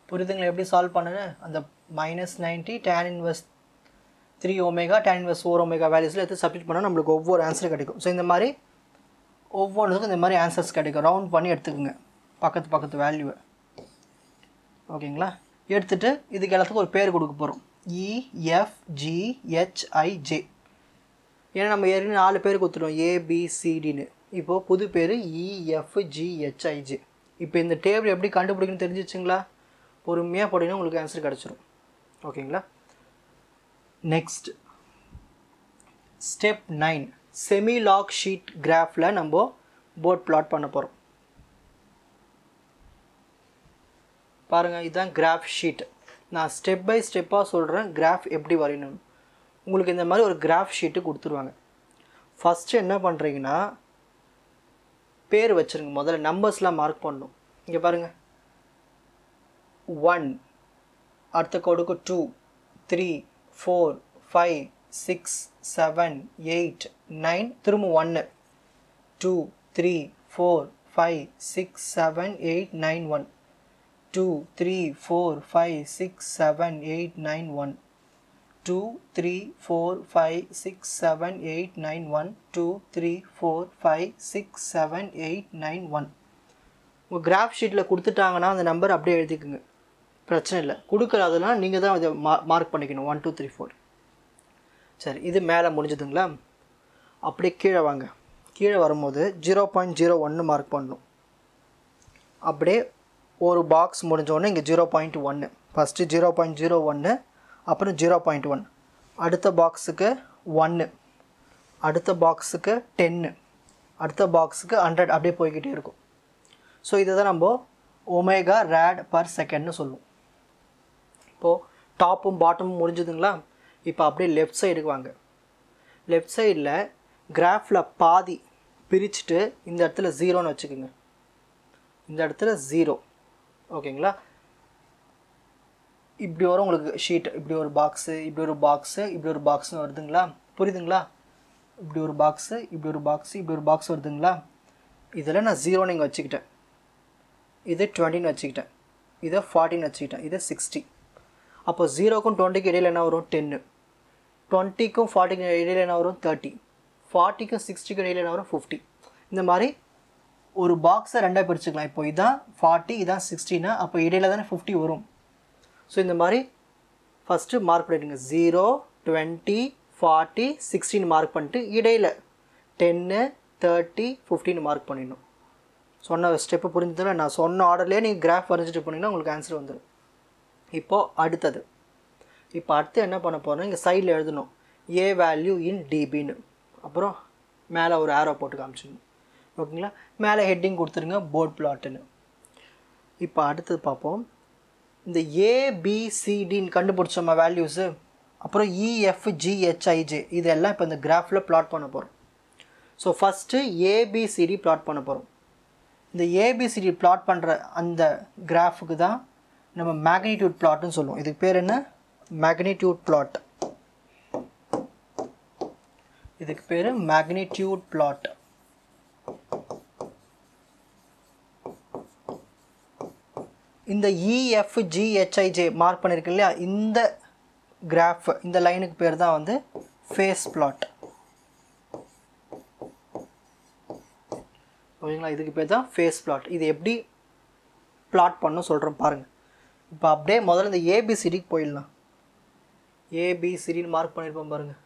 புரியுதுங்களா எப்படி சால்வ் பண்ணுங்க அந்த -90 tan inverse 3 omega tan inverse 4 omega வேல்யூஸில் எடுத்து சப்ஸ்டிட் பண்ணால் நம்மளுக்கு ஒவ்வொரு ஆன்சர் கிடைக்கும். ஸோ இந்த மாதிரி ஒவ்வொன்றுக்கும் இந்த மாதிரி ஆன்சர்ஸ் கிடைக்கும். ரவுண்ட் பண்ணி எடுத்துக்கோங்க பக்கத்து வேல்யூவை. ஓகேங்களா? எடுத்துகிட்டு இதுக்கு எல்லாத்துக்கும் ஒரு பேர் கொடுக்க போகிறோம். EFGHIJ. ஏன்னா நம்ம ஏற்கனவே 4 பேர் கொடுத்துருவோம் ABCDன்னு. இப்போது புது பேர் EFGHIJ. இப்போ இந்த டேபிள் எப்படி கண்டுபிடிக்கணும்னு தெரிஞ்சிச்சுங்களா? பொறுமையாக போட்டிங்கன்னா உங்களுக்கு ஆன்சர் கிடச்சிரும். ஓகேங்களா? Next step 9 semi log sheet கிராஃபில் நம்ம போர்ட் பிளாட் பண்ண போகிறோம். பாருங்கள், இதுதான் கிராஃப் ஷீட். நான் ஸ்டெப் பை ஸ்டெப்பாக சொல்கிறேன் கிராஃப் எப்படி வரையணும். உங்களுக்கு இந்த மாதிரி ஒரு கிராஃப் ஷீட்டு கொடுத்துருவாங்க. ஃபஸ்ட்டு என்ன பண்ணுறீங்கன்னா பேர் வச்சுருங்க. முதல்ல நம்பர்ஸ்லாம் மார்க் பண்ணணும். இங்கே பாருங்கள் 1, அடுத்த கோடுக்கு 2, 3, 4, 5, 6, 7, 8, 9, திரும்ப 1, 2, 3, 4, 5, 6, 7, 8, 9, 1, 2, 3, 4, 5, 6, 7, 8, 9, 1, 2, 3, 4, 5, 6, 7, 8, 9, 1, 2, 3, 4, 5, 6, 7, 8, 9, 1. உங்கள் கிராஃப் ஷீட்டில் கொடுத்துட்டாங்கன்னா அந்த நம்பர் அப்படியே எழுதிக்குங்க, பிரச்சனை இல்லை. கொடுக்கறதுனா நீங்கள் தான் அதை மார்க் பண்ணிக்கணும். 1 2 3 4. சரி, இது மேலே முடிஞ்சதுங்களா? அப்படியே கீழே வாங்க. கீழே வரும்போது 0.01 மார்க் பண்ணணும். அப்படியே ஒரு பாக்ஸ் முடிஞ்சோடனே இங்கே 0.1. ஃபஸ்ட்டு 0.01, அப்புறம் 0.1. அடுத்த பாக்ஸுக்கு 1, அடுத்த பாக்ஸுக்கு 10, அடுத்த பாக்ஸுக்கு 100, அப்படியே போய்கிட்டே இருக்கும். ஸோ இதை தான் நம்ம ஒமேகா ரேட் பர் செகண்ட்னு சொல்லுவோம். இப்போது டாப்பும் பாட்டமும் முடிஞ்சதுங்களா? இப்போ அப்படியே லெஃப்ட் சைடுக்கு வாங்க. லெஃப்ட் சைடில் கிராஃபில் பாதி பிரிச்சுட்டு இந்த இடத்துல 0ன்னு வச்சுக்கோங்க. இந்த இடத்துல 0. ஓகேங்களா? இப்படி வரும் உங்களுக்கு ஷீட். இப்படி ஒரு பாக்ஸு, இப்படி ஒரு பாக்ஸு, இப்படி ஒரு பாக்ஸ்னு வருதுங்களா? புரியுதுங்களா? இப்படி ஒரு பாக்ஸு, இப்படி ஒரு பாக்ஸு, இப்படி ஒரு பாக்ஸ் வருதுங்களா? இதில் நான் 0ன்னு இங்கே வச்சுக்கிட்டேன். இது 20ன்னு வச்சுக்கிட்டேன். இதை 40ன்னு வச்சுக்கிட்டேன். இது 60. அப்போ 0க்கும் 20க்கும் இடையில் என்ன வரும்? 10. 20க்கும் 40க்கும் இடையில் என்ன வரும்? 30. 40க்கும் 60க்கும் இடையில் என்ன வரும்? 50. இந்த மாதிரி ஒரு பாக்ஸை ரெண்டாக பிரிச்சுக்கலாம். இப்போ இதான் 40, இதான் 60னா அப்போ இடையில் தானே 50 வரும். ஸோ இந்த மாதிரி ஃபஸ்ட்டு மார்க் பண்ணிடுங்க. 0, 20, 40, 60ன்னு மார்க் பண்ணிட்டு இடையில் 10, 30, 50ன்னு மார்க் பண்ணிடணும். சொன்ன ஸ்டெப்பு புரிஞ்சதில்ல? நான் சொன்ன ஆர்டர்லேயே நீங்கள் கிராஃப் வரைஞ்சிட்டு போனீங்கன்னா உங்களுக்கு ஆன்சர் வந்துடும். இப்போது அடுத்தது. இப்போ அடுத்து என்ன பண்ண போகிறோம்? இங்கே சைடில் எழுதணும் ஏ வேல்யூ இன் டிபின்னு. அப்புறம் மேலே ஒரு ஆரோ போட்டு காமிச்சிடணும். ஓகேங்களா? மேலே ஹெட்டிங் கொடுத்துருங்க போர்ட் பிளாட்டுன்னு. இப்போ அடுத்தது பார்ப்போம். இந்த ஏபிசிடின்னு கண்டுபிடிச்சோமா வேல்யூஸு, அப்புறம் இஎஃப்ஜிஹெச்ஐஜே இதெல்லாம் இப்போ இந்த கிராஃபில் பிளாட் பண்ண போகிறோம். ஸோ ஃபஸ்ட்டு ஏபிசிடி பிளாட் பண்ண போகிறோம். இந்த ஏபிசிடி பிளாட் பண்ணுற அந்த கிராஃபுக்கு தான் நம்ம மேக்னிடியூட் பிளாட்னு சொல்லுவோம். இதுக்கு பேர் என்ன? Magnitude plot. இதுக்கு பேர் மேக்னிடியூட் பிளாட். இந்த இஎஃப்ஜிஹெச்ஐஜே மார்க் பண்ணியிருக்கு இல்லையா, இந்த கிராஃப், இந்த லைனுக்கு பேர் தான் வந்து ஃபேஸ் பிளாட். ஓகேங்களா? இதுக்கு பேர் தான் ஃபேஸ் பிளாட். இது எப்படி பிளாட் பண்ணணும் சொல்கிறேன் பாருங்கள். இப்போ அப்படியே முதல்ல இந்த ஏபிசிடிக்கு போயிடலாம். ஏபிசிடின்னு மார்க் பண்ணியிருப்போம் பாருங்கள்.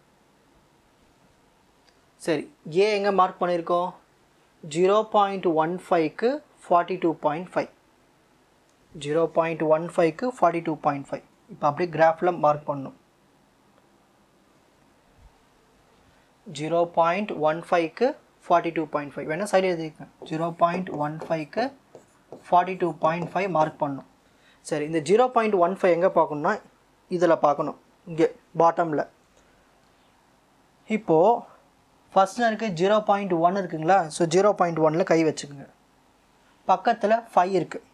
சரி, ஏ எங்கே மார்க் பண்ணியிருக்கோம்? 0.15க்கு 42.5. 0.15க்கு 42.5. இப்போ அப்படியே கிராஃபில் மார்க் பண்ணணும். 0.15க்கு 42.5 வேணா சைடு எழுதிக்கேன். 0.15க்கு 42.5 மார்க் பண்ணணும். சரி, இந்த 0.15 எங்கே பார்க்கணுன்னா இதில் பார்க்கணும், இங்கே பாட்டமில். இப்போது ஃபஸ்ட்டில் இருக்க 0.1 இருக்குங்களா? ஸோ 0.1ல் கை வச்சுக்கோங்க. பக்கத்தில் 5 இருக்குது.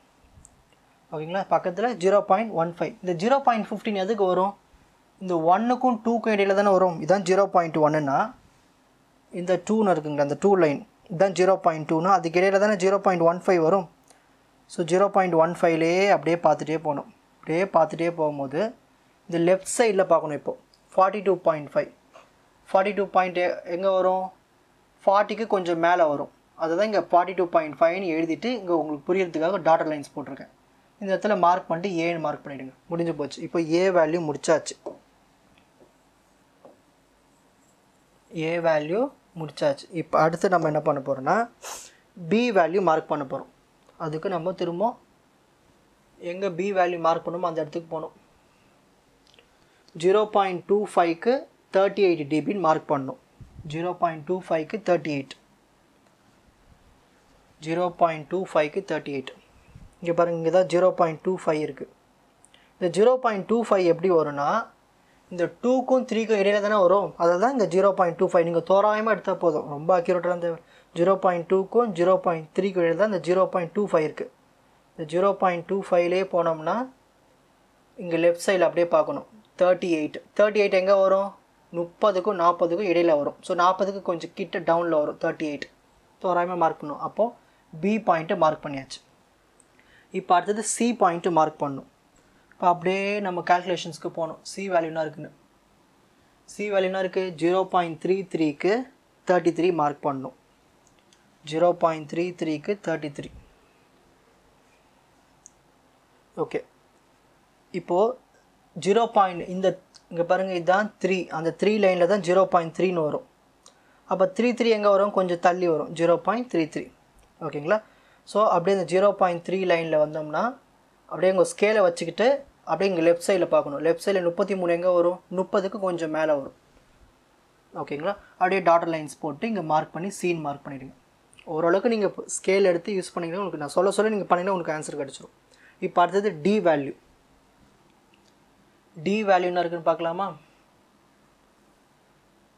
ஓகேங்களா? பக்கத்தில் 0.15. இந்த 0.15 எதுக்கு வரும்? இந்த 1க்கும் 2க்கும் இடையில் தானே வரும். இதுதான் 0.1ன்னா இந்த 2ன்னு இருக்குங்களா, அந்த 2 லைன் இதுதான் 0.2னா அதுக்கு இடையில் தானே 0.15 வரும். ஸோ 0.15லே அப்படியே பார்த்துட்டே போகணும். அப்படியே பார்த்துட்டே போகும்போது இந்த லெஃப்ட் சைடில் பார்க்கணும். இப்போது 42.5 42 பாயிண்ட் எங்கே வரும், 40க்கு கொஞ்சம் மேலே வரும். அதுதான் இங்கே 42.5ன்னு எழுதிட்டு இங்கே உங்களுக்கு புரியறதுக்காக டாட்டர் லைன்ஸ் போட்டிருக்கேன். இந்த இடத்துல மார்க் பண்ணிட்டு ஏன்னு மார்க் பண்ணிவிடுங்க. முடிஞ்சு போச்சு. இப்போ ஏ வேல்யூ முடிச்சாச்சு. ஏ வேல்யூ முடிச்சாச்சு. இப்போ அடுத்து நம்ம என்ன பண்ண போகிறோம்னா பி வேல்யூ மார்க் பண்ண போகிறோம். அதுக்கு நம்ம திரும்ப எங்கே பி வேல்யூ மார்க் பண்ணணுமோ அந்த இடத்துக்கு போகணும். 0.25க்கு 38 dBன்னு மார்க் பண்ணணும். 0.25க்கு 38, 0.25க்கு 38. இங்கே பாருங்கள், இங்கே தான் 0.25 இருக்குது. இந்த 0.25 எப்படி வரும்னா இந்த 2க்கும் 3க்கும் இடையில தானே வரும். அதில் தான் இந்த 0.25 நீங்கள் தோராயமாக எடுத்தால் போதும், ரொம்ப அக்யூரேட்டாக. இந்த 0.2க்கும் 0.3க்கும் இடையில தான் இந்த 0.25 இருக்குது. இந்த 0.25லே போனோம்னா இங்கே லெஃப்ட் சைடில் அப்படியே பார்க்கணும். 38 எங்கே வரும், 30க்கும் 40க்கும் இடையில வரும். ஸோ 40க்கு கொஞ்சம் கிட்ட டவுனில் வரும் 38. தோராயமாக மார்க் பண்ணும். அப்போது பி பாயிண்ட்டு மார்க் பண்ணியாச்சு. இப்போ அடுத்தது சி பாயிண்ட்டு மார்க் பண்ணணும். இப்போ அப்படியே நம்ம கால்குலேஷன்ஸ்க்கு போகணும். சி வேல்யூனா இருக்குன்னு, சி வேல்யூனா இருக்குது 0.33க்கு 33 மார்க் பண்ணணும். 0.33க்கு 33. ஓகே, இப்போது 0. இந்த இங்கே பாருங்கள், இதுதான் 3. அந்த 3 லைனில் தான் 0.3ன்னு வரும். அப்போ 33 எங்கே வரும், கொஞ்சம் தள்ளி வரும், 0.33. ஓகேங்களா. ஸோ அப்படியே இந்த 0.3 லைனில் வந்தோம்னா அப்படியே உங்கள் ஸ்கேலை வச்சுக்கிட்டு அப்படியே இங்கே லெஃப்ட் சைடில் பார்க்கணும். லெஃப்ட் சைடில் 33 எங்கே வரும், 30க்கு கொஞ்சம் மேலே வரும். ஓகேங்களா. அப்படியே டாட்டர் லைன்ஸ் போட்டு இங்கே மார்க் பண்ணி சீன் மார்க் பண்ணிவிடுங்க. ஓரளவுக்கு நீங்கள் ஸ்கேல் எடுத்து யூஸ் பண்ணிங்கன்னா உங்களுக்கு நான் சொல்ல நீங்கள் பண்ணிங்கன்னா உங்களுக்கு ஆன்சர் கிடச்சிரும். இப்போ அடுத்தது டி வேல்யூ. டி வேல்யூ என்ன இருக்குன்னு பார்க்கலாமா.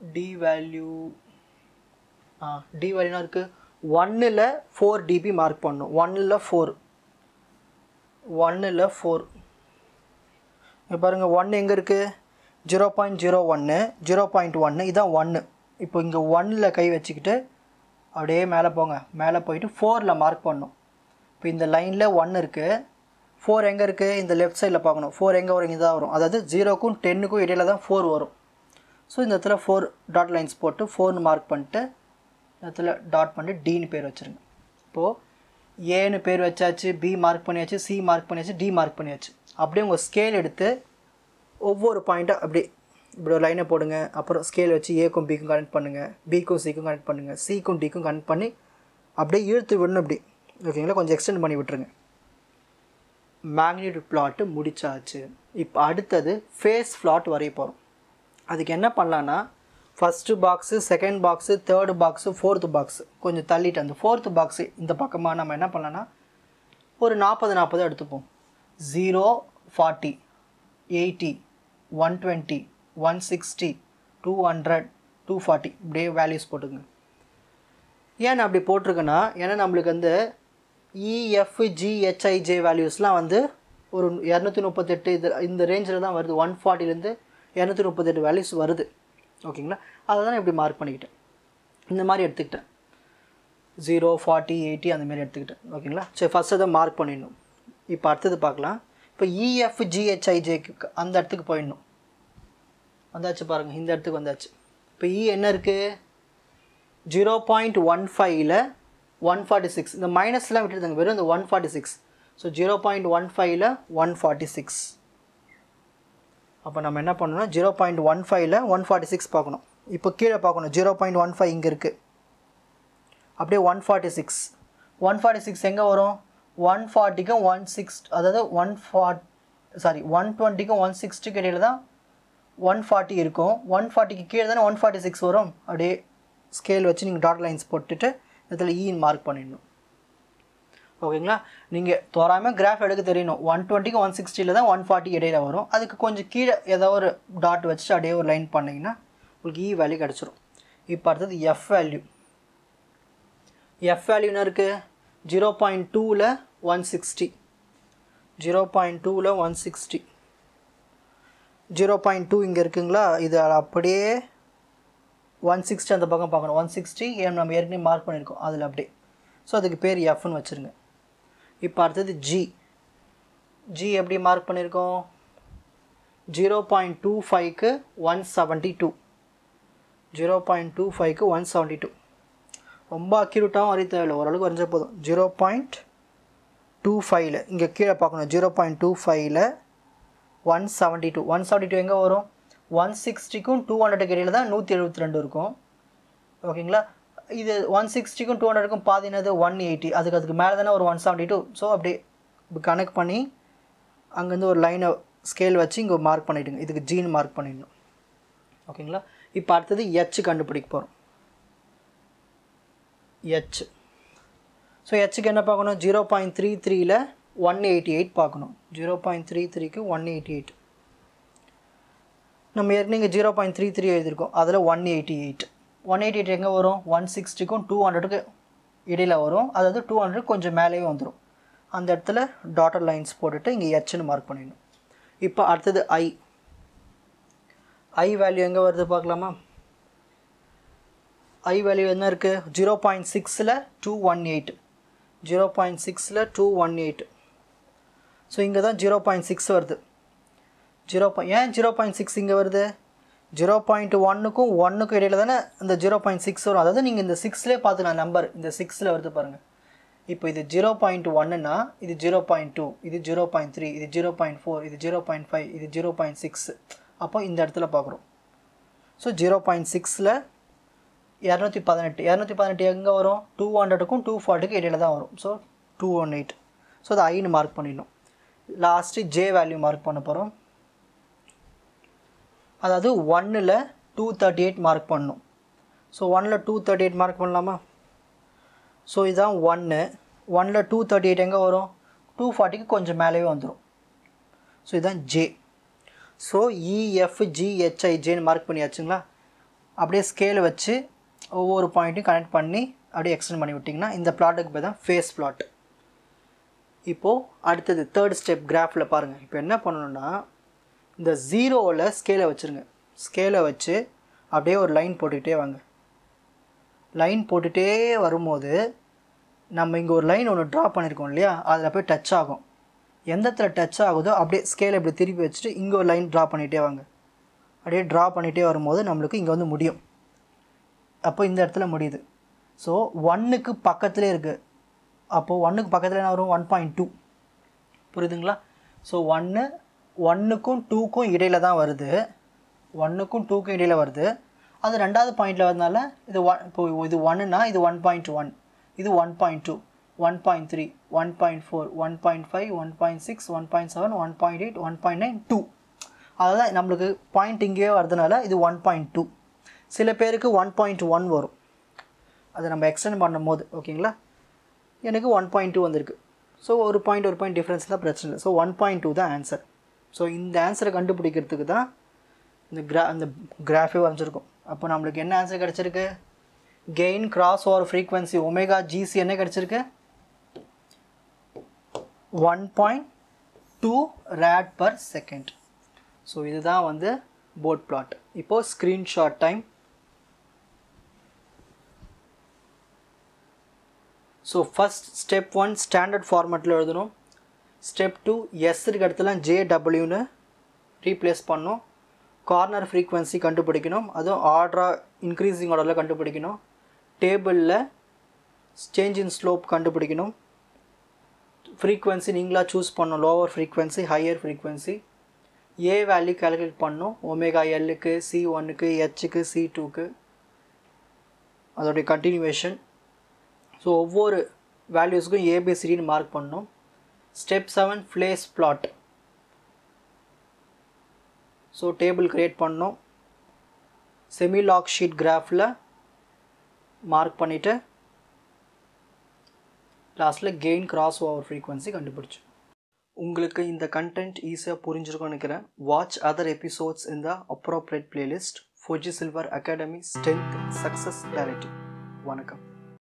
டி வேல்யூ என்ன இருக்குது, 1ல் 4 dB மார்க் பண்ணணும். 1ல் 4 இங்கே பாருங்கள், 1 எங்கே இருக்குது, 0.01 0.1 இதான் 1. இப்போ இங்கே 1ல் கை வச்சுக்கிட்டு அப்படியே மேலே போங்க. மேலே போயிட்டு 4ல் மார்க் பண்ணணும். இப்போ இந்த லைனில் 1 இருக்குது, 4 எங்கே இருக்குது, இந்த லெஃப்ட் சைடில் பார்க்கணும். 4 எங்கே வரும், இங்கே தான் வரும். அதாவது 0க்கும் 10க்கும் இடையில தான் 4 வரும். ஸோ இந்த இடத்துல 4 டாட் லைன்ஸ் போட்டு 4ன்னு மார்க் பண்ணிட்டு இந்த இடத்துல டாட் பண்ணிட்டு டின்னு பேர் வச்சுருங்க. இப்போது ஏன்னு பேர் வச்சாச்சு, பி மார்க் பண்ணியாச்சு, சி மார்க் பண்ணியாச்சு, டி மார்க் பண்ணியாச்சு. அப்படியே உங்கள் ஸ்கேல் எடுத்து ஒவ்வொரு பாயிண்ட்டாக அப்படி இப்படி ஒரு லைனை போடுங்க. அப்புறம் ஸ்கேல் வச்சு ஏக்கும் பிக்கும் கனெக்ட் பண்ணுங்கள், பிக்கும் சிக்கும் கனெக்ட் பண்ணுங்கள், சிக்கும் டிக்கும் கனெக்ட் பண்ணி அப்படியே இழுத்து விடணும் இப்படி. ஓகேங்களா. கொஞ்சம் எக்ஸ்டெண்ட் பண்ணி விட்டுருங்க. மேக்னிட்யூட் பிளாட்டு முடிச்சாச்சு. இப்போ அடுத்தது ஃபேஸ் பிளாட் வரைய போகிறோம். அதுக்கு என்ன பண்ணலான்னா first box, second box, third box, fourth box கொஞ்சம் தள்ளிட்டு அந்த ஃபோர்த்து பாக்ஸு இந்த பக்கமாக நம்ம என்ன பண்ணலான்னா ஒரு 40 எடுத்துப்போம். 0, 40, 80, 120, 160, 200, 240 இப்படியே வேல்யூஸ் போட்டுங்க. ஏன் அப்படி போட்டிருக்குன்னா, ஏன்னா நம்மளுக்கு வந்து EFGHIJ வேல்யூஸ்லாம் வந்து ஒரு 238 இந்த ரேஞ்சில் தான் வருது. 140லேருந்து 238 வேல்யூஸ் வருது. ஓகேங்களா. அதை தான் இப்படி மார்க் பண்ணிக்கிட்டேன். இந்த மாதிரி எடுத்துக்கிட்டேன். 0, 40, 80 அந்த மாதிரி எடுத்துக்கிட்டேன். ஓகேங்களா. சரி, ஃபஸ்ட்டு அதை மார்க் பண்ணிடணும். இப்போ அடுத்தது பார்க்கலாம். இப்போ EFGHIJக்கு அந்த இடத்துக்கு போயிடணும். வந்தாச்சு பாருங்கள், இந்த இடத்துக்கு வந்தாச்சு. இப்போ என்ன இருக்குது, 0.15ல் 146. இந்த மைனஸ்லாம் விட்டுருந்தாங்க, வெறும் இந்த 146. ஸோ 0.15ல் 146. அப்போ நம்ம என்ன பண்ணணும்னா 0.15ல் 146 பார்க்கணும். இப்போ கீழே பார்க்கணும், 0.15 இங்கே இருக்குது. அப்படியே 146 எங்கே வரும், 140க்கும் 160, அதாவது 120க்கும் 160க்கு இடையில தான் 140 இருக்கும். 140க்கு கீழே தானே 146 வரும். அப்படியே ஸ்கேல் வச்சு நீங்கள் டாட் லைன்ஸ் போட்டுட்டு இதில் ஈன்னு மார்க் பண்ணிடணும். ஓகேங்களா. நீங்கள் தோராயமாக கிராஃப் எடுக்க தெரியணும். 120க்கு 160ல் தான் 140 இடையில வரும். அதுக்கு கொஞ்சம் கீழே ஏதோ ஒரு டாட் வச்சுட்டு அப்படியே ஒரு லைன் பண்ணிங்கன்னா உங்களுக்கு இ வேல்யூ கிடச்சிரும். இப்போ அடுத்தது எஃப் வேல்யூ. எஃப் வேல்யூ என்ன இருக்குது, 0.2ல் 160, 0.2ல் 160, 0.2 இங்கே இருக்குங்களா. இது அப்படியே 160 அந்த பக்கம் பார்க்கணும். 160 நம்ம ஏற்கனவே மார்க் பண்ணியிருக்கோம் அதில் அப்படியே. ஸோ அதுக்கு பேர் எஃப்னு வச்சுருங்க. இப்போ அடுத்தது G எப்படி மார்க் பண்ணியிருக்கோம் 0.25க்கு 172 0.25க்கு 172 ரொம்ப அக்யூரேட்டாகவும் வரைய தேவையில்லை ஓரளவுக்கு வரைஞ்சா போதும் 0.25ல் இங்கே கீழே பார்க்கணும் 0.25ல் 172 எங்கே வரும் 160க்கும் 200க்கு இடையில தான் 172 இருக்கும் ஓகேங்களா இது 160க்கும் 200க்கும் பாதினது 180 அதுக்கு மேலே தானே ஒரு 172 ஸோ அப்படி கனெக்ட் பண்ணி அங்கேருந்து ஒரு லைனை ஸ்கேல் வச்சு இங்கே மார்க் பண்ணிவிடுங்க இதுக்கு ஜீன் மார்க் பண்ணிடணும் ஓகேங்களா இப்போ அடுத்தது எச் கண்டுபிடிக்க போகிறோம் எச் ஸோ எச்சுக்கு என்ன பார்க்கணும் 0.33ல் 188 பார்க்கணும் 0.33க்கு 188 நம்ம ஏற்கனவே இங்கே 0.33 எழுதியிருக்கோம் அதில் 188 எங்கே வரும் 160க்கும் 200க்கு இடையில் வரும் அதாவது 200 கொஞ்சம் மேலேயே வந்துடும் அந்த இடத்துல டாட்டர் லைன்ஸ் போட்டுட்டு இங்கே எச்னு மார்க் பண்ணிடணும் இப்போ அடுத்தது ஐ வேல்யூ எங்கே வருது பார்க்கலாமா ஐ வேல்யூ என்ன இருக்குது 0.6ல் 218 0.6ல் 218 ஸோ இங்கே தான் 0.6 வருது ஏன் 0.6 இங்கே வருது 0.1க்கும் 1க்கும் இடையில தானே இந்த 0.6 வரும் அதாவது நீங்கள் இந்த 6லேயே பார்த்துக்கலாம் நம்பர் இந்த 6ல் வருது பாருங்கள் இப்போ இது 0.1ன்னா இது 0.2 இது 0.3 இது 0.4 இது 0.5 இது 0.6 அப்போ இந்த இடத்துல பார்க்குறோம் ஸோ 0.6ல் 218 எங்கே வரும் 200க்கும் 240க்கும் இடையில தான் வரும் ஸோ 218 ஸோ அது ஐன்னு மார்க் பண்ணிடணும் லாஸ்ட்டு ஜே வேல்யூ மார்க் பண்ண போகிறோம் அதாவது 1ல் 238 மார்க் பண்ணணும் ஸோ 1ல் 238 மார்க் பண்ணலாமா ஸோ இதுதான் 1ல் 238 எங்கே வரும் 240க்கு கொஞ்சம் மேலேயே வந்துடும் ஸோ இதுதான் ஜே ஸோ இஎஃப்ஜிஹெச்ஐஜேன்னு மார்க் பண்ணியாச்சுங்களா அப்படியே ஸ்கேலை வச்சு ஒவ்வொரு பாயிண்ட்டையும் கனெக்ட் பண்ணி அப்படியே எக்ஸ்டெண்ட் பண்ணி விட்டிங்கன்னா இந்த பிளாட்டுக்கு பேர் தான் ஃபேஸ் பிளாட் இப்போது அடுத்தது தேர்ட் ஸ்டெப் கிராஃபில் பாருங்கள் இப்போ என்ன பண்ணணுன்னா இந்த ஜீரோவில் ஸ்கேலை வச்சுருங்க ஸ்கேலை வச்சு அப்படியே ஒரு லைன் போட்டுக்கிட்டே வாங்க லைன் போட்டுகிட்டே வரும்போது நம்ம இங்கே ஒரு லைன் ஒன்று ட்ரா பண்ணியிருக்கோம் இல்லையா அதில் போய் டச் ஆகும் எந்த இடத்துல டச் ஆகுதோ அப்படியே ஸ்கேலை இப்படி திருப்பி வச்சுட்டு இங்கே ஒரு லைன் ட்ரா பண்ணிகிட்டே வாங்க அப்படியே ட்ரா பண்ணிகிட்டே வரும்போது நம்மளுக்கு இங்கே வந்து முடியும் அப்போ இந்த இடத்துல முடியுது ஸோ 1க்கு பக்கத்துலேயே இருக்குது அப்போது 1க்கு பக்கத்தில் என்ன வரும் 1.2 புரியுதுங்களா ஸோ 1க்கும் 2க்கும் இடையில தான் வருது 1க்கும் 2க்கும் இடையில வருது அது ரெண்டாவது பாயிண்டில் வரதுனால இது இப்போ இது 1ன்னா இது 1.1 இது 1.2 1.3 1.4 1.5 1.6 1.7 1.8 1.9 2 அதுதான் நம்மளுக்கு பாயிண்ட் இங்கேயே வரதுனால இது 1.2 சில பேருக்கு 1.1 வரும் அதை நம்ம எக்ஸ்டெண்ட் பண்ணும் போது ஓகேங்களா எனக்கு 1.2 வந்திருக்கு ஸோ ஒரு பாயிண்ட் டிஃப்ரென்ஸ் தான் பிரச்சனை இல்லை ஸோ 1.2 தான் ஆன்சர் ஸோ இந்த ஆன்சரை கண்டுபிடிக்கிறதுக்கு தான் இந்த கிராஃபே வரைஞ்சிருக்கும் அப்போ நம்மளுக்கு என்ன ஆன்சர் கிடச்சிருக்கு gain cross over frequency omega GC என்ன கிடச்சிருக்கு 1.2 ரேட் பர் செகண்ட் ஸோ இதுதான் வந்து போர்ட் பிளாட் இப்போது screenshot time so first step 1 standard ஃபார்மேட்டில் எழுதணும் ஸ்டெப் 2 எஸ்ஸுக்கு இடத்துல ஜேடபிள்யூன்னு ரீப்ளேஸ் பண்ணணும் கார்னர் ஃப்ரீக்வன்சி கண்டுபிடிக்கணும் அதுவும் ஆர்டராக இன்க்ரீஸிங் ஆர்டரில் கண்டுபிடிக்கணும் டேபிளில் சேஞ்ச் இன் ஸ்லோப் கண்டுபிடிக்கணும் ஃப்ரீக்வன்சி நீங்களாக சூஸ் பண்ணணும் lower frequency higher frequency A value calculate பண்ணணும் ஒமேகா எல்லுக்கு C1க்கு ஹெச்சுக்கு C2க்கு அதோடைய கண்டினியூவேஷன் ஸோ ஒவ்வொரு வேல்யூஸுக்கும் ஏபிசிடின்னு மார்க் பண்ணணும் step 7 phase plot so table create பண்ணோம் செமி லாக் ஷீட் கிராஃபில் மார்க் பண்ணிவிட்டு லாஸ்ட்டில் கெயின் கிராஸ் ஓவர் ஃப்ரீக்வன்சி கண்டுபிடிச்சு உங்களுக்கு இந்த கண்டென்ட் ஈஸியாக புரிஞ்சிருக்கும்னு நினைக்கிறேன் வாட்ச் அதர் எபிசோட்ஸ் இன் த appropriate playlist Fuji silver academy strength success clarity வணக்கம்